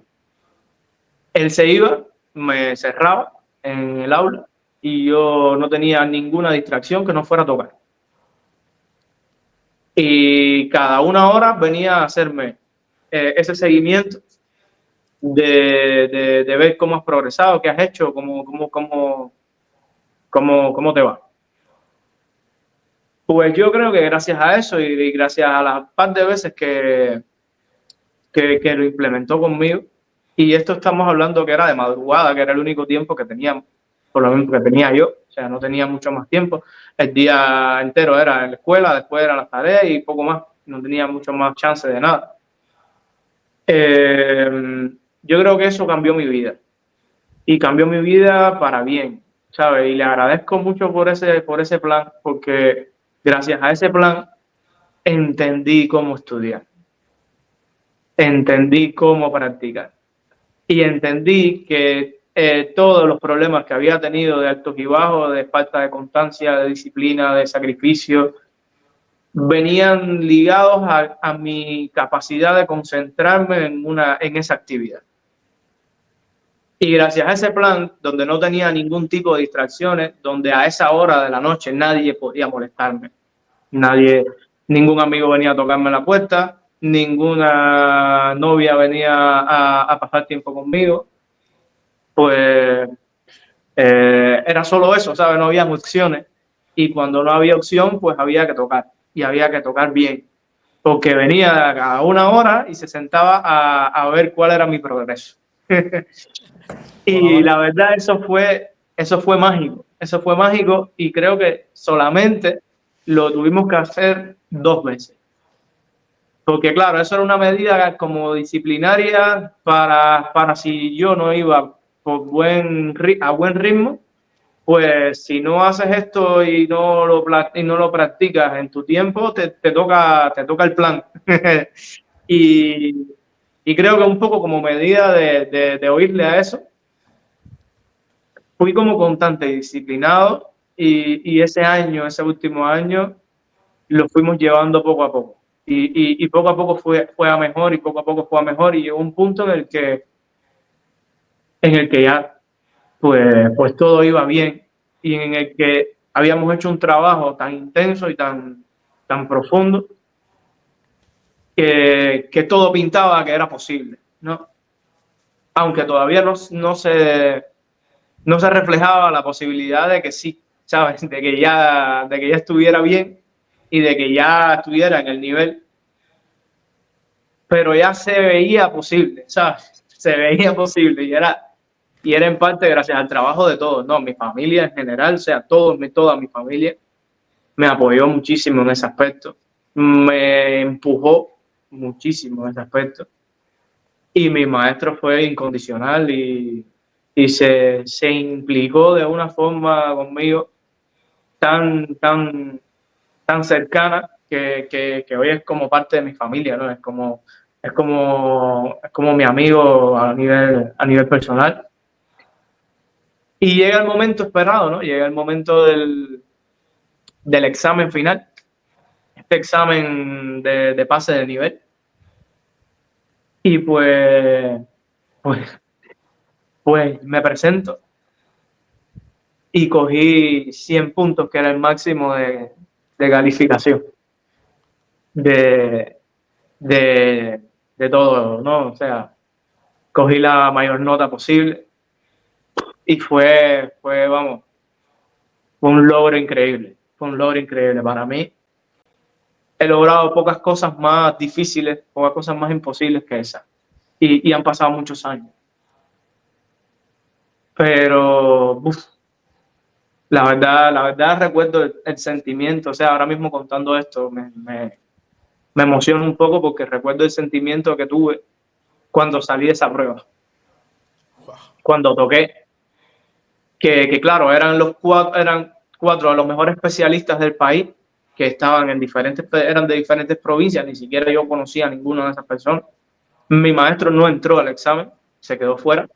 Él se iba, me cerraba en el aula y yo no tenía ninguna distracción que no fuera a tocar. Y cada 1 hora venía a hacerme ese seguimiento de ver cómo has progresado, qué has hecho, cómo te va. Pues yo creo que gracias a eso y gracias a las par de veces que lo implementó conmigo, y esto estamos hablando que era de madrugada, que era el único tiempo que teníamos, por lo menos que tenía yo, o sea, no tenía mucho más tiempo. El día entero era en la escuela, después eran las tareas y poco más, no tenía mucho más chance de nada. Yo creo que eso cambió mi vida, y cambió mi vida para bien, ¿sabes? Y le agradezco mucho por ese plan, porque gracias a ese plan entendí cómo estudiar, entendí cómo practicar y entendí que todos los problemas que había tenido de altos y bajos, de falta de constancia, de disciplina, de sacrificio, venían ligados a mi capacidad de concentrarme en esa actividad. Y gracias a ese plan, donde no tenía ningún tipo de distracciones, donde a esa hora de la noche nadie podía molestarme, ningún amigo venía a tocarme la puerta, ninguna novia venía a pasar tiempo conmigo, pues era solo eso, ¿sabes? No había opciones. Y cuando no había opción, pues había que tocar. Y había que tocar bien. Porque venía cada 1 hora y se sentaba a ver cuál era mi progreso. Y la verdad, eso fue mágico. Eso fue mágico y creo que solamente lo tuvimos que hacer 2 veces. Porque claro, eso era una medida como disciplinaria para si yo no iba a buen ritmo, pues si no haces esto y no lo practicas en tu tiempo, te toca el plan. y creo que un poco como medida de oírle a eso, fui como constante y disciplinado y ese último año, lo fuimos llevando poco a poco. Y poco a poco fue a mejor y poco a poco fue a mejor y llegó un punto en el que ya pues todo iba bien y en el que habíamos hecho un trabajo tan intenso y tan profundo que todo pintaba que era posible, ¿no? Aunque todavía no se reflejaba la posibilidad de que sí, ¿sabes? De que ya estuviera bien y de que ya estuviera en el nivel, pero ya se veía posible, ¿sabes? Se veía posible y era en parte gracias al trabajo de todos, ¿no? Mi familia en general, o sea, toda mi familia me apoyó muchísimo en ese aspecto, me empujó muchísimo en ese aspecto y mi maestro fue incondicional y se implicó de una forma conmigo tan cercana que hoy es como parte de mi familia, ¿no? Es como mi amigo a nivel personal. Y llega el momento esperado, ¿no? Llega el momento del examen final, este examen de pase de nivel. Y pues, pues me presento y cogí 100 puntos, que era el máximo de calificación de, de, de todo, ¿no? O sea, cogí la mayor nota posible y vamos, fue un logro increíble, fue un logro increíble para mí. He logrado pocas cosas más difíciles, pocas cosas más imposibles que esa. Y han pasado muchos años. Pero, la verdad recuerdo el sentimiento, o sea, ahora mismo contando esto me emociona un poco porque recuerdo el sentimiento que tuve cuando salí de esa prueba, cuando toqué, que claro, eran cuatro de los mejores especialistas del país que estaban eran de diferentes provincias, ni siquiera yo conocía a ninguna de esas personas. Mi maestro no entró al examen, se quedó fuera.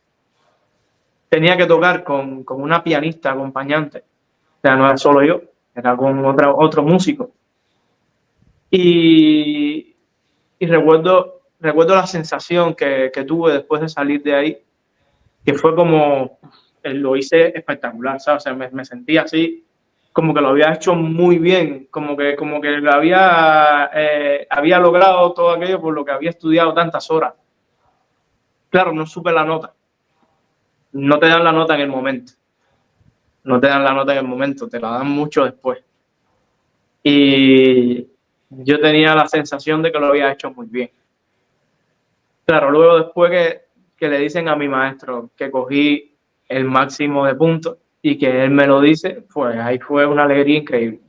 Tenía que tocar con una pianista acompañante, o sea, no era solo yo, era con otro músico. Y, y recuerdo la sensación que tuve después de salir de ahí, que fue como, lo hice espectacular, ¿sabes? O sea, me sentía así, como que lo había hecho muy bien, como que lo había logrado todo aquello por lo que había estudiado tantas horas. Claro, no supe la nota, no te dan la nota en el momento, no te dan la nota en el momento, te la dan mucho después. Y yo tenía la sensación de que lo había hecho muy bien. Claro, luego después que le dicen a mi maestro que cogí el máximo de puntos y que él me lo dice, pues ahí fue una alegría increíble.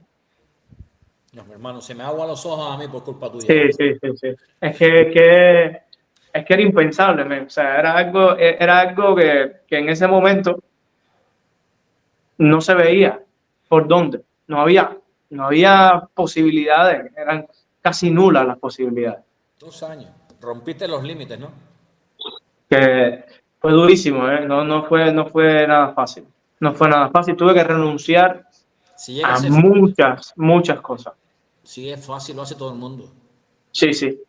No, mi hermano, se me aguan los ojos a mí por culpa tuya. Sí, sí, sí, sí. Es que era impensable, man. O sea, era algo que en ese momento no se veía por dónde. No había posibilidades, eran casi nulas las posibilidades. 2 años. Rompiste los límites, ¿no? Que fue durísimo, ¿eh? No fue nada fácil. No fue nada fácil. Tuve que renunciar Si llega a a ser fácil, muchas cosas. si es fácil, lo hace todo el mundo. Sí, sí.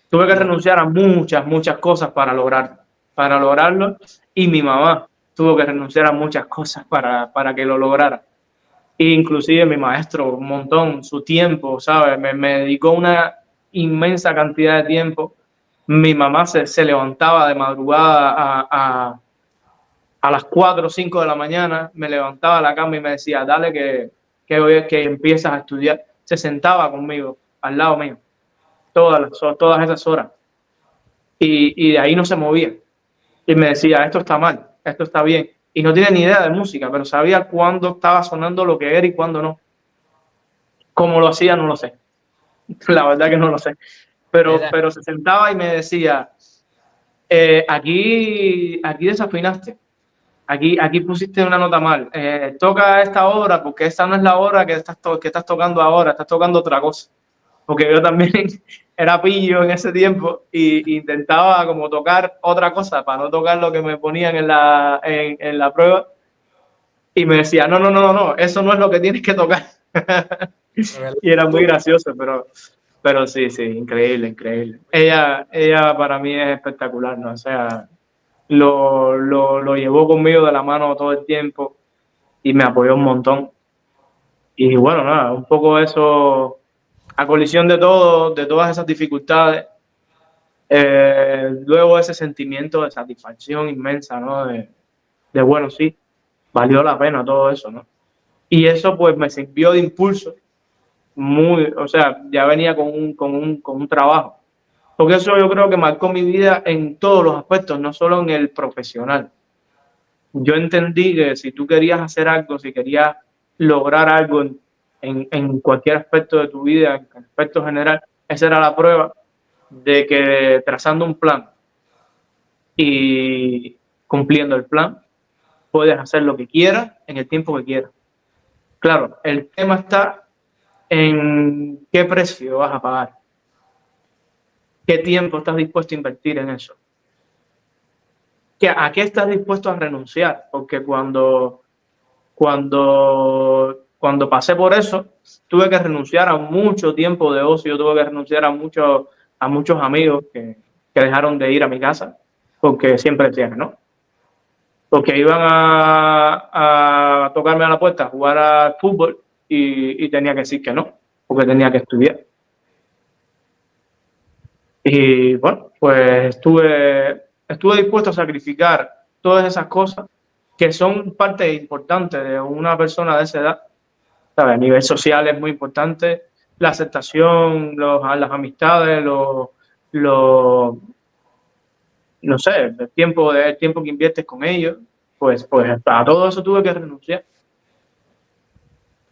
Tuve que Lo- renunciar a muchas cosas para lograrlo. Y mi mamá tuvo que renunciar a muchas cosas para que lo lograra. E inclusive mi maestro, un montón, su tiempo, ¿sabes? Me dedicó una inmensa cantidad de tiempo. Mi mamá se levantaba de madrugada a las 4 o 5 de la mañana, me levantaba a la cama y me decía, dale que hoy es que empiezas a estudiar. Se sentaba conmigo, al lado mío, todas esas horas. Y de ahí no se movía. Y me decía, esto está mal, esto está bien. Y no tiene ni idea de música, pero sabía cuándo estaba sonando lo que era y cuándo no. Cómo lo hacía, no lo sé. La verdad que no lo sé. Era, Pero se sentaba y me decía, aquí desafinaste. Aquí pusiste una nota mal. Toca esta obra porque esta no es la obra que estás tocando ahora, estás tocando otra cosa. Porque yo también era pillo en ese tiempo y intentaba como tocar otra cosa para no tocar lo que me ponían en la prueba. Y me decía, no, eso no es lo que tienes que tocar. Y era muy gracioso, pero sí, increíble, increíble. Ella para mí es espectacular, ¿no? O sea, lo llevó conmigo de la mano todo el tiempo y me apoyó un montón. Y bueno, nada, un poco eso, a colisión de todo, de todas esas dificultades, luego ese sentimiento de satisfacción inmensa, ¿no? Bueno, sí, valió la pena todo eso, ¿no? Y eso pues me sirvió de impulso o sea, ya venía con un trabajo. Porque eso yo creo que marcó mi vida en todos los aspectos, no solo en el profesional. Yo entendí que si tú querías hacer algo, si querías lograr algo en cualquier aspecto de tu vida, en aspecto general, esa era la prueba de que trazando un plan y cumpliendo el plan, puedes hacer lo que quieras en el tiempo que quieras. Claro, el tema está en qué precio vas a pagar, qué tiempo estás dispuesto a invertir en eso, a qué estás dispuesto a renunciar, porque cuando pasé por eso, tuve que renunciar a mucho tiempo de ocio, tuve que renunciar a muchos amigos que dejaron de ir a mi casa, porque siempre decían que no, porque iban a tocarme a la puerta a jugar al fútbol y tenía que decir que no, porque tenía que estudiar. Y bueno, pues estuve dispuesto a sacrificar todas esas cosas que son parte importante de una persona de esa edad, ¿sabes? A nivel social es muy importante la aceptación, las amistades, no sé, el tiempo que inviertes con ellos, pues a todo eso tuve que renunciar.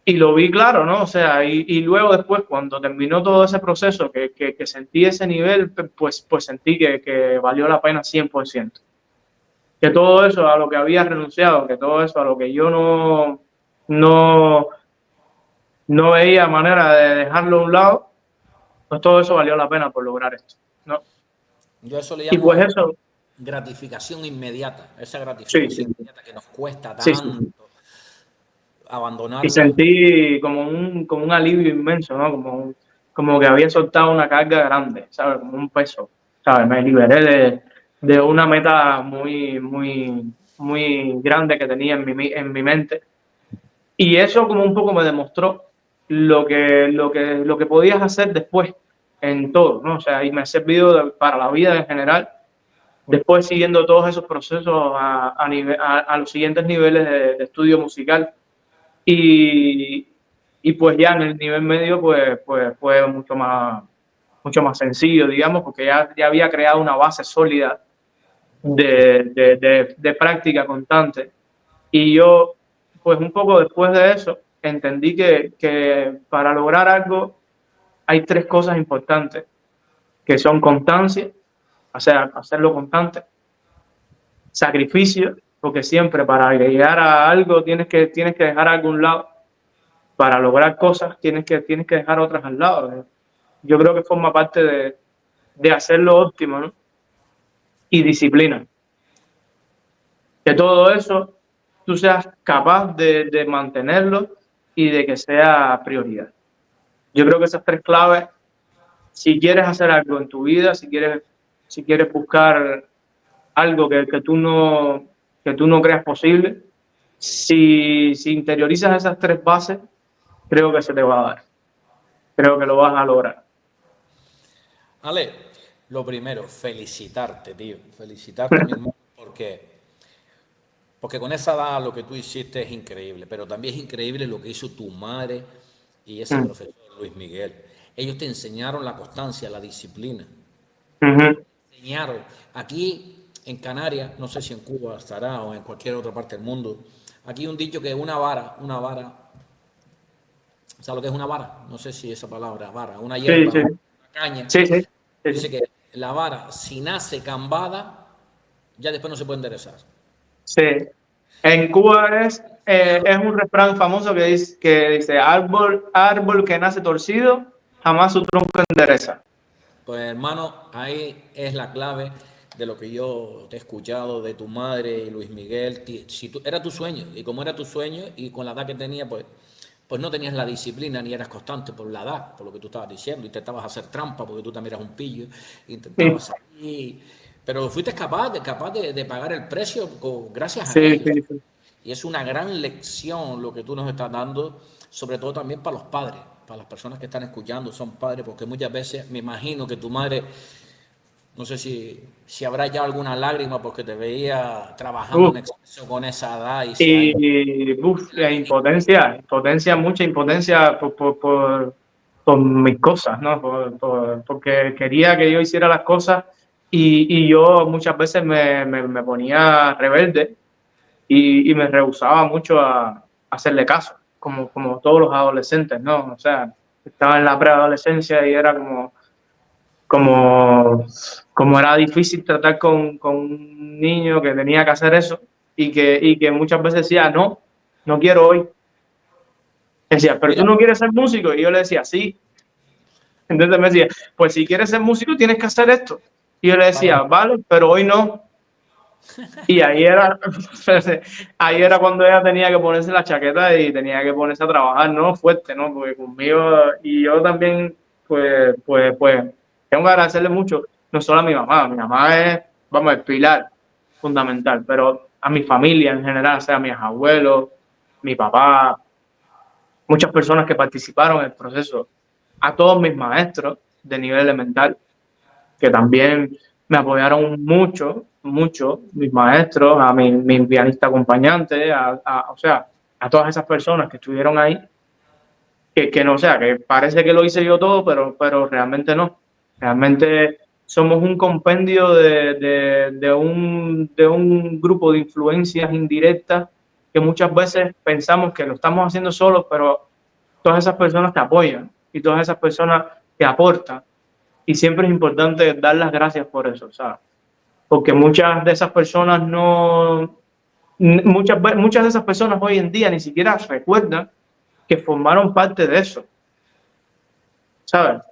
Y lo vi claro, ¿no? O sea, y luego después, cuando terminó todo ese proceso, que sentí ese nivel, pues sentí que valió la pena 100%. Que todo eso a lo que había renunciado, que todo eso a lo que yo no, no veía manera de dejarlo a un lado, pues todo eso valió la pena por lograr esto, ¿no? Yo eso le Y pues llamo eso, gratificación inmediata, esa sí, gratificación inmediata que nos cuesta sí, sí. tanto Y abandonarla. sentí como un alivio inmenso, ¿no? Como que había soltado una carga grande, ¿sabes? Como un peso, ¿sabes? Me liberé de una meta muy grande que tenía en mi mente. Y eso como un poco me demostró lo que podías hacer después en todo, ¿no? O sea, y me ha servido para la vida en general, después siguiendo todos esos procesos a los siguientes niveles de estudio musical. Y, y pues ya en el nivel medio pues fue mucho más sencillo, digamos, porque ya había creado una base sólida de práctica constante. Y yo, pues un poco después de eso, entendí que para lograr algo hay tres cosas importantes, que son constancia, o sea, hacerlo constante, sacrificio, porque siempre para llegar a algo tienes que dejar algún lado, para lograr cosas tienes que dejar otras al lado. Yo creo que forma parte de hacerlo óptimo, ¿no? Y disciplina. Que todo eso tú seas capaz de mantenerlo y de que sea prioridad. Yo creo que esas tres claves, si quieres hacer algo en tu vida, si quieres buscar algo que tú no creas posible, si interiorizas esas tres bases, creo que se te va a dar. Creo que lo vas a lograr. Ale, lo primero, felicitarte, tío. Felicitarte, mi hermano, porque con esa edad lo que tú hiciste es increíble, pero también es increíble lo que hizo tu madre y ese Mm. profesor Luis Miguel. Ellos te enseñaron la constancia, la disciplina. Ujú. Enseñaron. Aquí en Canarias, no sé si en Cuba estará o en cualquier otra parte del mundo, aquí hay un dicho que una vara, ¿sabes lo que es una vara? No sé si esa palabra, vara, una Sí, hierba, sí, una caña. sí, sí, sí, Dice sí. que la vara, si nace cambada, ya después no se puede enderezar. Sí. En Cuba es un refrán famoso que dice árbol que nace torcido, jamás su tronco endereza. Pues hermano, ahí es la clave de lo que yo te he escuchado de tu madre y Luis Miguel. Si era tu sueño, y como era tu sueño, y con la edad que tenía, pues no tenías la disciplina ni eras constante por la edad, por lo que tú estabas diciendo. Intentabas hacer trampa porque tú también eras un pillo, intentabas Sí, salir, pero fuiste capaz de pagar el precio gracias a sí, ellos. sí, sí. Y es una gran lección lo que tú nos estás dando, sobre todo también para los padres, para las personas que están escuchando, son padres, porque muchas veces me imagino que tu madre, no sé si habrá ya alguna lágrima porque te veía trabajando en Uf, exceso con esa edad y si hay y la lagrimita. impotencia, mucha impotencia por mis cosas, ¿no? Porque quería que yo hiciera las cosas y yo muchas veces me ponía rebelde y me rehusaba mucho a hacerle caso, como todos los adolescentes, ¿no? O sea, estaba en la preadolescencia y era como, como era difícil tratar con un niño que tenía que hacer eso y que muchas veces decía, no, no quiero hoy. Decía, ¿pero tú Mira, no quieres ser músico? Y yo le decía, sí. Entonces me decía, pues si quieres ser músico tienes que hacer esto. Y yo le decía, para, vale, pero hoy no. Y ahí era, ahí era cuando ella tenía que ponerse la chaqueta y tenía que ponerse a trabajar, ¿no? Fuerte, ¿no? Porque conmigo, y yo también, pues, tengo que agradecerle mucho, no solo a mi mamá es, vamos, el pilar fundamental, pero a mi familia en general, o sea, a mis abuelos, mi papá, muchas personas que participaron en el proceso, a todos mis maestros de nivel elemental, que también me apoyaron mucho, mucho, mis maestros, a mi pianista acompañante, o sea, a todas esas personas que estuvieron ahí, que no, o sea, que parece que lo hice yo todo, pero realmente no. Realmente somos un compendio de un grupo de influencias indirectas que muchas veces pensamos que lo estamos haciendo solos, pero todas esas personas te apoyan y todas esas personas te aportan. Y siempre es importante dar las gracias por eso, ¿sabes? Porque muchas de esas personas no, muchas de esas personas hoy en día ni siquiera recuerdan que formaron parte de eso, ¿sabes?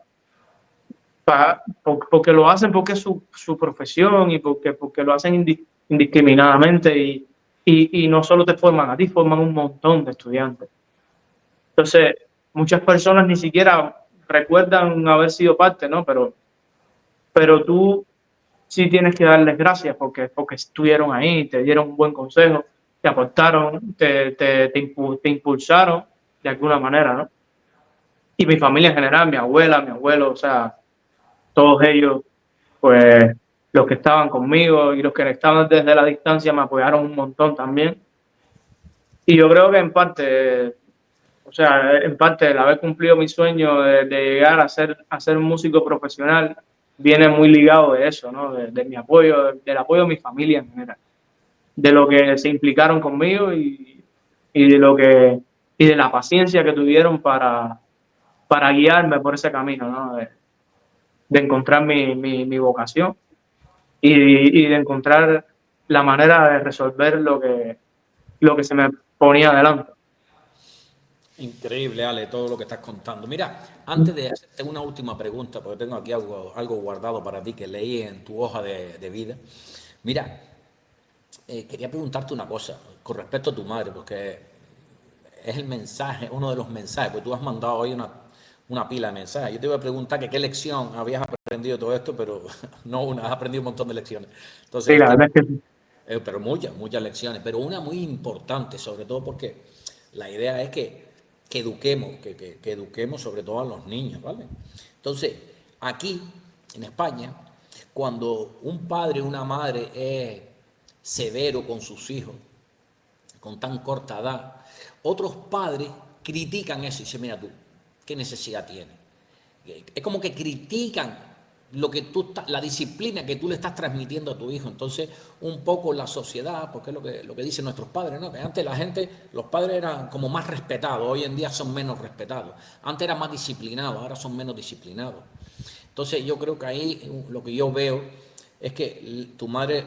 Porque lo hacen porque es su profesión y porque lo hacen indiscriminadamente y no solo te forman a ti, forman un montón de estudiantes. Entonces, muchas personas ni siquiera recuerdan haber sido parte, ¿no? Pero tú sí tienes que darles gracias porque estuvieron ahí, te dieron un buen consejo, te aportaron, te impulsaron de alguna manera, ¿no? Y mi familia en general, mi abuela, mi abuelo, o sea, todos ellos, pues los que estaban conmigo y los que estaban desde la distancia me apoyaron un montón también. Y yo creo que en parte, o sea, en parte el haber cumplido mi sueño de llegar a ser un músico profesional viene muy ligado de eso, ¿no? De mi apoyo, del apoyo de mi familia en general, de lo que se implicaron conmigo y de lo que y de la paciencia que tuvieron para guiarme por ese camino, ¿no? De encontrar mi vocación y de encontrar la manera de resolver lo que se me ponía adelante. increíble, Ale, todo lo que estás contando. Mira, antes de hacerte una última pregunta, porque tengo aquí algo guardado para ti que leí en tu hoja de vida. Mira, quería preguntarte una cosa con respecto a tu madre, porque es el mensaje, uno de los mensajes, porque tú has mandado hoy una pila de mensajes. Yo te iba a preguntar que qué lección habías aprendido todo esto, pero no una, has aprendido un montón de lecciones. Sí, Entonces, la verdad es que sí. pero muchas lecciones, pero una muy importante, sobre todo porque la idea es que eduquemos, que eduquemos sobre todo a los niños, ¿vale? Entonces, aquí, en España, cuando un padre o una madre es severo con sus hijos, con tan corta edad, otros padres critican eso y dicen, mira tú, ¿qué necesidad tiene? Es como que critican lo que la disciplina que tú le estás transmitiendo a tu hijo. Entonces, un poco la sociedad, porque es lo que dicen nuestros padres, ¿no? Que antes la gente, los padres eran como más respetados, hoy en día son menos respetados. Antes eran más disciplinados, ahora son menos disciplinados. Entonces, yo creo que ahí lo que yo veo es que tu madre,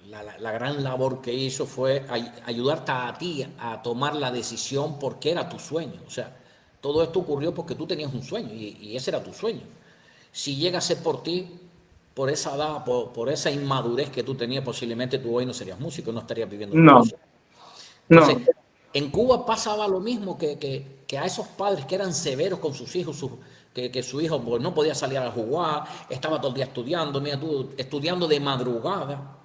la gran labor que hizo fue ayudarte a ti a tomar la decisión porque era tu sueño. O sea, todo esto ocurrió porque tú tenías un sueño y ese era tu sueño. Si llega a ser por ti, por esa edad, por esa inmadurez que tú tenías, posiblemente tú hoy no serías músico, no estarías viviendo tu No, música. Entonces, no, en Cuba pasaba lo mismo que a esos padres que eran severos con sus hijos, que su hijo pues, no podía salir a jugar, estaba todo el día estudiando, mira tú, estudiando de madrugada,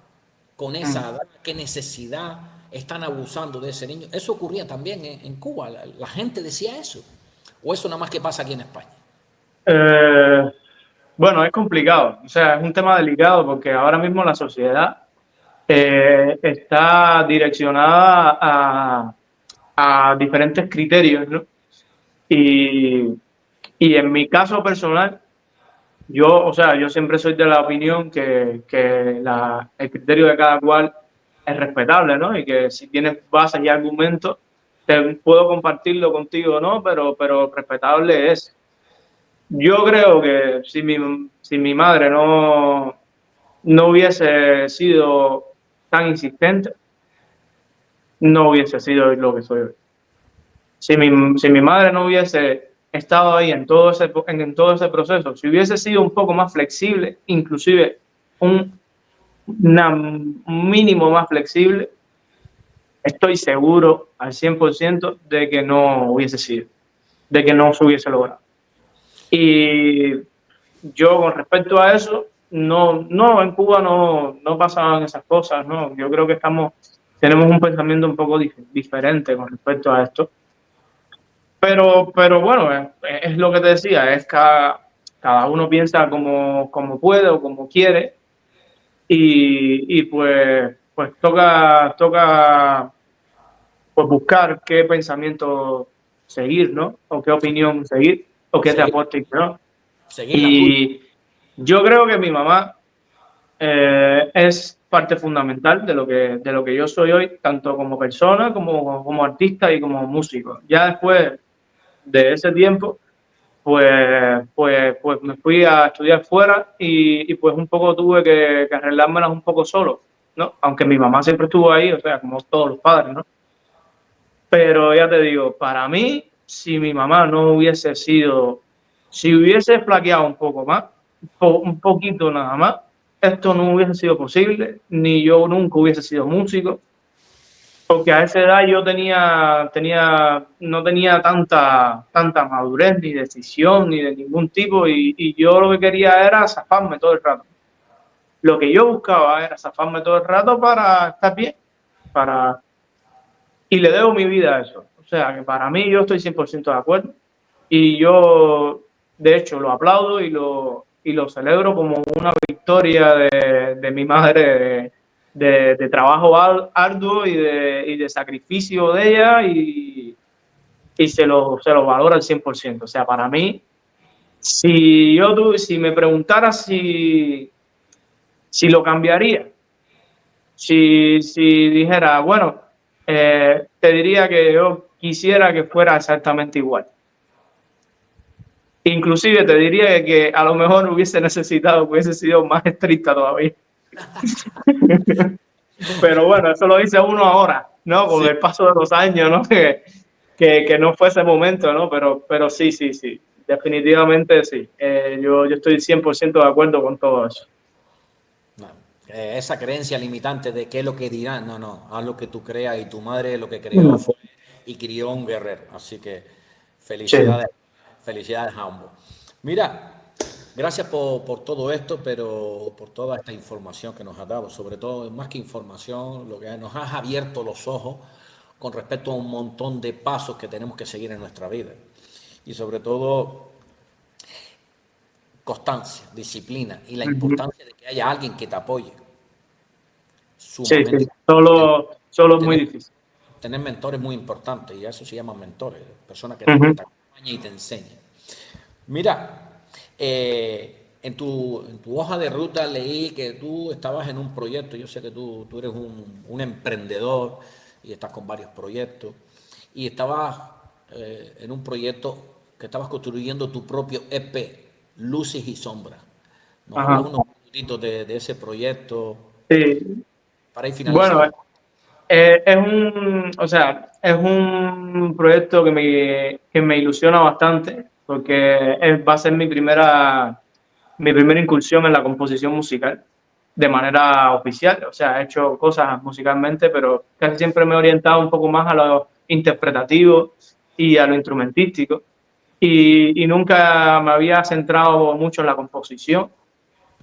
con esa edad, qué necesidad, están abusando de ese niño. Eso ocurría también en Cuba, la gente decía eso. O eso nada más que pasa aquí en España. eh, bueno, es complicado, o sea, es un tema delicado porque ahora mismo la sociedad está direccionada a diferentes criterios, ¿no? Y, y en mi caso personal, yo, o sea, yo siempre soy de la opinión que el criterio de cada cual es respetable, ¿no? Y que si tienes bases y argumentos, te puedo compartirlo contigo, ¿no? Pero respetable es. Yo creo que si mi madre no hubiese sido tan insistente, no hubiese sido lo que soy hoy. si mi madre no hubiese estado ahí en todo ese proceso, si hubiese sido un poco más flexible, inclusive un, un mínimo más flexible, estoy seguro al 100% de que no hubiese sido, de que no se hubiese logrado. Y yo con respecto a eso, no, en Cuba no pasaban esas cosas, ¿no? Yo creo que tenemos un pensamiento un poco diferente con respecto a esto. Pero bueno, es lo que te decía, es cada uno piensa como puede o como quiere y pues toca pues buscar qué pensamiento seguir, ¿no? O qué opinión seguir, o qué te Seguir, aporta y qué no. seguir la tuya. Y yo creo que mi mamá es parte fundamental de lo que yo soy hoy, tanto como persona, como artista y como músico. Ya después de ese tiempo, pues me fui a estudiar fuera y pues un poco tuve que arreglármelas un poco solo, ¿no? Aunque mi mamá siempre estuvo ahí, o sea, como todos los padres, ¿no? Pero ya te digo, para mí, si mi mamá no hubiese sido, si hubiese flaqueado un poco más, un poquito nada más, esto no hubiese sido posible, ni yo nunca hubiese sido músico, porque a esa edad yo no tenía tanta madurez, ni decisión, ni de ningún tipo, y yo lo que quería era zafarme todo el rato. Lo que yo buscaba era zafarme todo el rato para estar bien, para y le debo mi vida a eso. O sea, que para mí yo estoy 100% de acuerdo y yo, de hecho, lo aplaudo y lo celebro como una victoria de mi madre, de trabajo arduo y de sacrificio de ella y se lo valora al 100%. O sea, para mí, si me preguntara si lo cambiaría, si dijera, bueno, te diría que yo quisiera que fuera exactamente igual. Inclusive te diría que a lo mejor hubiese sido más estricta todavía. Pero bueno, eso lo dice uno ahora, ¿no? Con Sí. el paso de los años, ¿no? Que no fue ese momento, ¿no? Pero sí, sí, sí. Definitivamente sí. Yo estoy 100% de acuerdo con todo eso. No, esa creencia limitante de qué es lo que dirán, no, no, haz lo que tú creas y tu madre lo que creó Mm. fue y crió un guerrero. Así que Sí. felicidades, felicidades a ambos. Mira, gracias por todo esto, pero por toda esta información que nos has dado, sobre todo, más que información, lo que nos has abierto los ojos con respecto a un montón de pasos que tenemos que seguir en nuestra vida. Y sobre todo constancia, disciplina y la Ujú. importancia de que haya alguien que te apoye. Sí, sí. Sumamente importante. Solo es muy Tener, difícil. tener mentores es muy importante y a eso se llaman mentores, personas que Ujú. te acompañen y te enseñen. Mira, en tu hoja de ruta leí que tú estabas en un proyecto, yo sé que tú eres un emprendedor y estás con varios proyectos, y estabas en un proyecto que estabas construyendo tu propio EP, Luces y Sombras. ¿Nos hablas Ajá. unos minutitos de ese proyecto Sí. para ir Bueno, finalizando? o sea, es un proyecto que me ilusiona bastante porque va a ser mi primera incursión en la composición musical de manera oficial. O sea, he hecho cosas musicalmente, pero casi siempre me he orientado un poco más a lo interpretativo y a lo instrumentístico. Y nunca me había centrado mucho en la composición.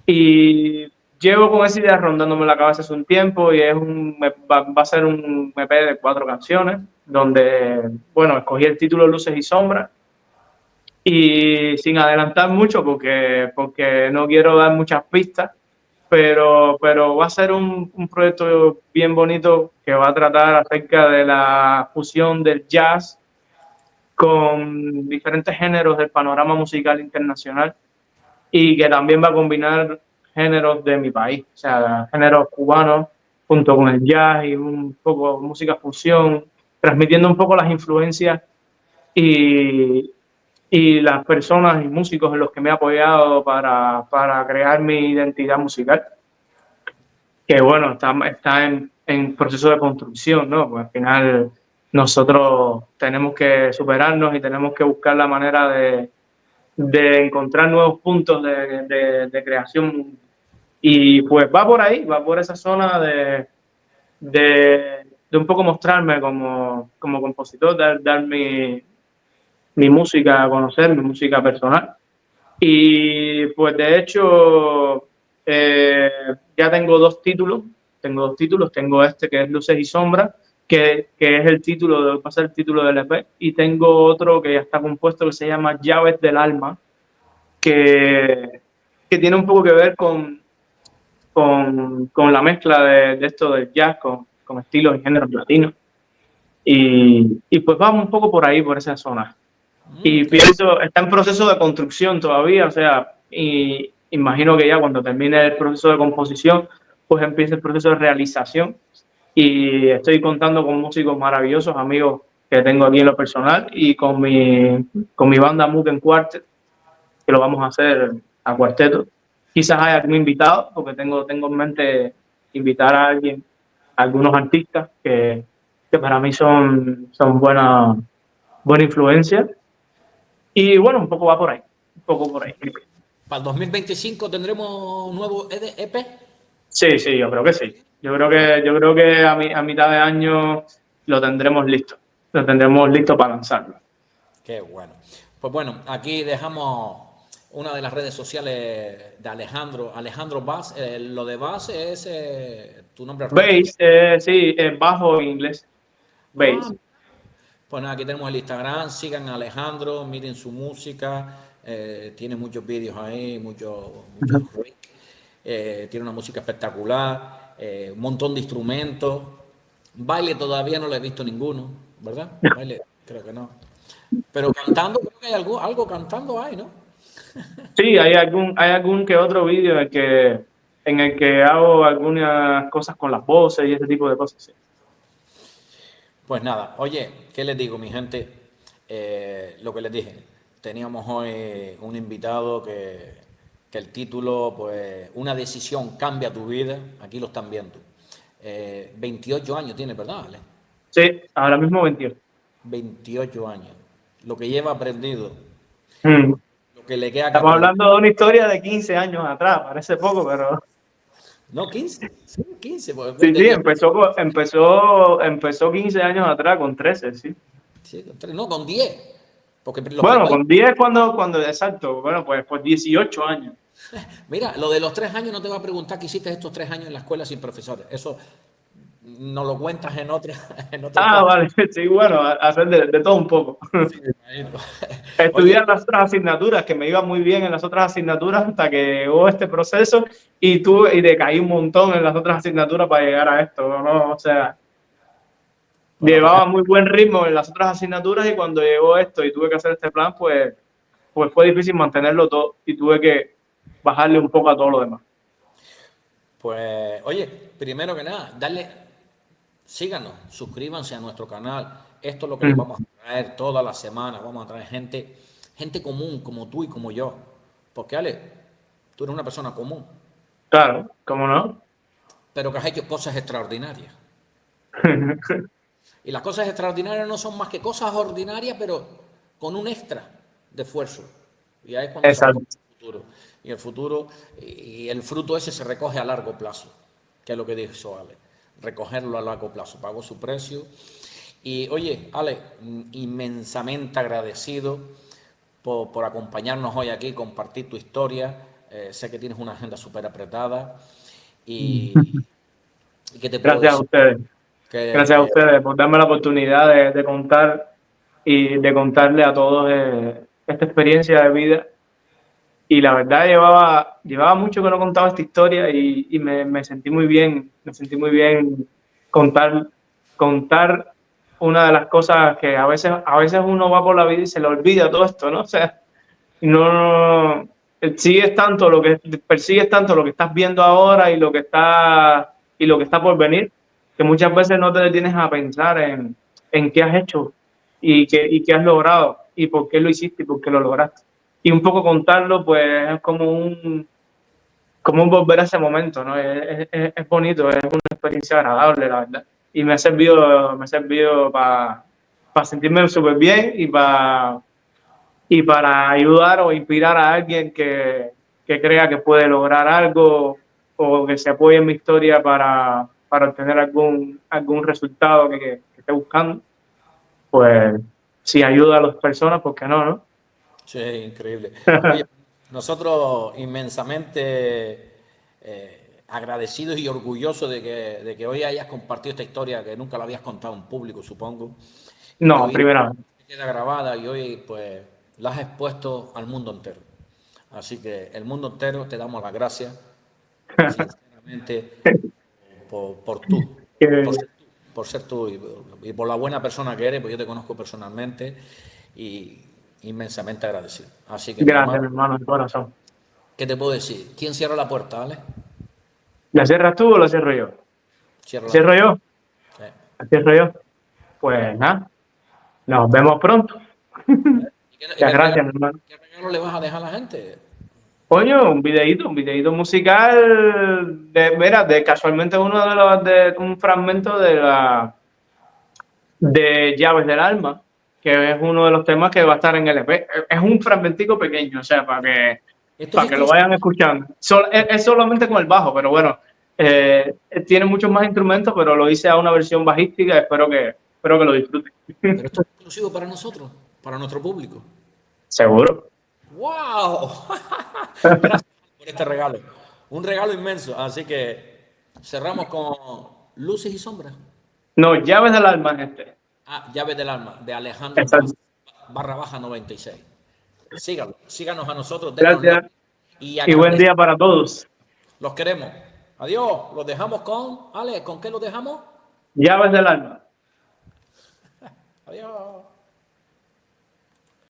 Y llevo con esa idea rondándome la cabeza hace un tiempo y va a ser un EP de 4 canciones donde, bueno, escogí el título Luces y Sombras y sin adelantar mucho porque no quiero dar muchas pistas, pero va a ser un proyecto bien bonito que va a tratar acerca de la fusión del jazz con diferentes géneros del panorama musical internacional y que también va a combinar géneros de mi país, o sea, géneros cubanos junto con el jazz y un poco música fusión, transmitiendo un poco las influencias y, y las personas y músicos en los que me he apoyado para crear mi identidad musical, que bueno, está en proceso de construcción, ¿no? Pues al final nosotros tenemos que superarnos y tenemos que buscar la manera de encontrar nuevos puntos de creación. Y pues va por ahí, va por esa zona de un poco mostrarme como compositor, dar mi música a conocer, mi música personal. Y pues de hecho eh, ya tengo dos títulos, tengo este que es Luces y Sombras, que es el título, va a ser el título del EP, y tengo otro que ya está compuesto que se llama Llaves del Alma, que, que tiene un poco que ver con la mezcla de esto del jazz con estilos y géneros latinos. Y pues vamos un poco por ahí, por esa zona. Y Qué pienso, está en proceso de construcción todavía, o sea, y imagino que ya cuando termine el proceso de composición, pues empieza el proceso de realización. Y estoy contando con músicos maravillosos, amigos que tengo aquí en lo personal, y con mi banda Mugen Quartet, que lo vamos a hacer a cuarteto. Quizás haya algún invitado, porque tengo en mente invitar a alguien, a algunos artistas que para mí son buena influencia. Y bueno, un poco va por ahí, un poco por ahí. ¿Para el 2025 tendremos nuevo EP? Sí, sí, yo creo que sí. Ah, Yo creo que a mitad de año lo tendremos listo. Lo tendremos listo para lanzarlo. qué bueno. Pues bueno, aquí dejamos una de las redes sociales de Alejandro, Alejandro Vaz. Lo de Vaz es tu nombre artístico. Bass, sí, bajo en inglés. Ah, Bass. pues nada, aquí tenemos el Instagram, sigan a Alejandro, miren su música, tiene muchos vídeos ahí, muchos rigs, tiene una música espectacular, un montón de instrumentos. Baile todavía no lo he visto ninguno, ¿verdad? Baile, creo que no. Pero cantando, creo que hay algo cantando hay, ¿no? Sí, hay algún que otro vídeo en el que hago algunas cosas con las voces y ese tipo de cosas. Sí. Pues nada, oye, ¿qué les digo, mi gente? Lo que les dije, teníamos hoy un invitado que el título, pues, una decisión cambia tu vida, aquí lo están viendo. 28 años tiene, ¿verdad, Ale? Sí, ahora mismo 28. 28 años. Lo que lleva aprendido, Mm. lo que le queda que Estamos aprender. hablando de una historia de 15 años atrás, parece poco, pero No, 15, sí, 15, pues sí, sí, desde, empezó 15 años atrás con 13, sí. sí, no, con 10, porque los Bueno, primeros, con 10 exacto, bueno, pues 18 años. mira, lo de los 3 años no te va a preguntar qué hiciste estos 3 años en la escuela sin profesores. Eso no lo cuentas en otra, en otro Ah, podcast. vale, sí, bueno, hacer de todo un poco. Sí, me imagino. Oye, Estudiar las otras asignaturas, que me iba muy bien en las otras asignaturas hasta que llegó este proceso y decaí un montón en las otras asignaturas para llegar a esto, ¿no? O sea, bueno, pues llevaba muy buen ritmo en las otras asignaturas y cuando llegó esto y tuve que hacer este plan, pues fue difícil mantenerlo todo y tuve que bajarle un poco a todo lo demás. oye, primero que nada, síganos, suscríbanse a nuestro canal. Esto es lo que les Mm. vamos a traer todas las semanas. Vamos a traer gente común como tú y como yo. Porque Ale, tú eres una persona común, Claro, ¿cómo no? pero que has hecho cosas extraordinarias. Y las cosas extraordinarias no son más que cosas ordinarias, pero con un extra de esfuerzo. Y ahí es cuando se recoge Exacto. el futuro. Y el fruto ese se recoge a largo plazo, que es lo que dijo Ale. Recogerlo a largo plazo. Pagó su precio. Y oye, Ale, inmensamente agradecido por acompañarnos hoy aquí, compartir tu historia. Sé que tienes una agenda súper apretada. Y ¿qué te puedo Gracias a decir? ustedes. Que, Gracias a que ustedes por darme la oportunidad de contar y de contarle a todos esta experiencia de vida. Y la verdad llevaba mucho que no contaba esta historia y me sentí muy bien contar, contar una de las cosas que a veces uno va por la vida y se le olvida todo esto, ¿no? O sea, no sigues tanto lo que persigues tanto lo que estás viendo ahora y lo que está por venir, que muchas veces no te detienes a pensar en qué has hecho y qué has logrado y por qué lo hiciste y por qué lo lograste. Y un poco contarlo, pues es como un volver a ese momento, ¿no? Es bonito, es una experiencia agradable, la verdad. y me ha servido para sentirme súper bien y para ayudar o inspirar a alguien que crea que puede lograr algo o que se apoye en mi historia para obtener algún resultado que esté buscando. Pues si ayuda a las personas, ¿por qué no, no? Sí, increíble. Oye, nosotros inmensamente agradecidos y orgullosos de que hoy hayas compartido esta historia que nunca la habías contado en público, supongo, y que No, hoy primera vez. queda grabada y hoy pues la has expuesto al mundo entero. Así que el mundo entero te damos las gracias, sinceramente, por tú, por Que- ser tú, por ser tú y por la buena persona que eres, pues yo te conozco personalmente y inmensamente agradecido. Así que mi Gracias, hermano, mi hermano, de corazón. ¿qué te puedo decir? ¿Quién cierra la puerta, vale? ¿La cierras tú o la cierro yo? Cierra ¿La la cierro puerta. yo? Sí. ¿La cierro yo? Pues nada, nos vemos pronto. Muchas gracias, mi hermano. ¿Qué regalo le vas a dejar a la gente? Coño, un videíto musical mira, casualmente uno de un fragmento de Llaves del Alma, que es uno de los temas que va a estar en el EP. Es un fragmentico pequeño, o sea, Esto es para que lo exclusivo. vayan escuchando. Es solamente con el bajo, pero bueno, tiene muchos más instrumentos, pero lo hice a una versión bajística, espero que lo disfruten. Pero esto es exclusivo para nosotros, para nuestro público. Seguro. ¡Wow! Gracias por este regalo. Un regalo inmenso. Así que cerramos con luces y sombras. No, Llaves del Alma es este. Ah, llaves del alma, de Alejandro Exacto. barra baja 96. Síganos, síganos a nosotros, denos like Gracias y y buen agradecemos. día para todos. Los queremos. Adiós. Los dejamos con. Ale, ¿con qué los dejamos? Llaves del Alma. Adiós.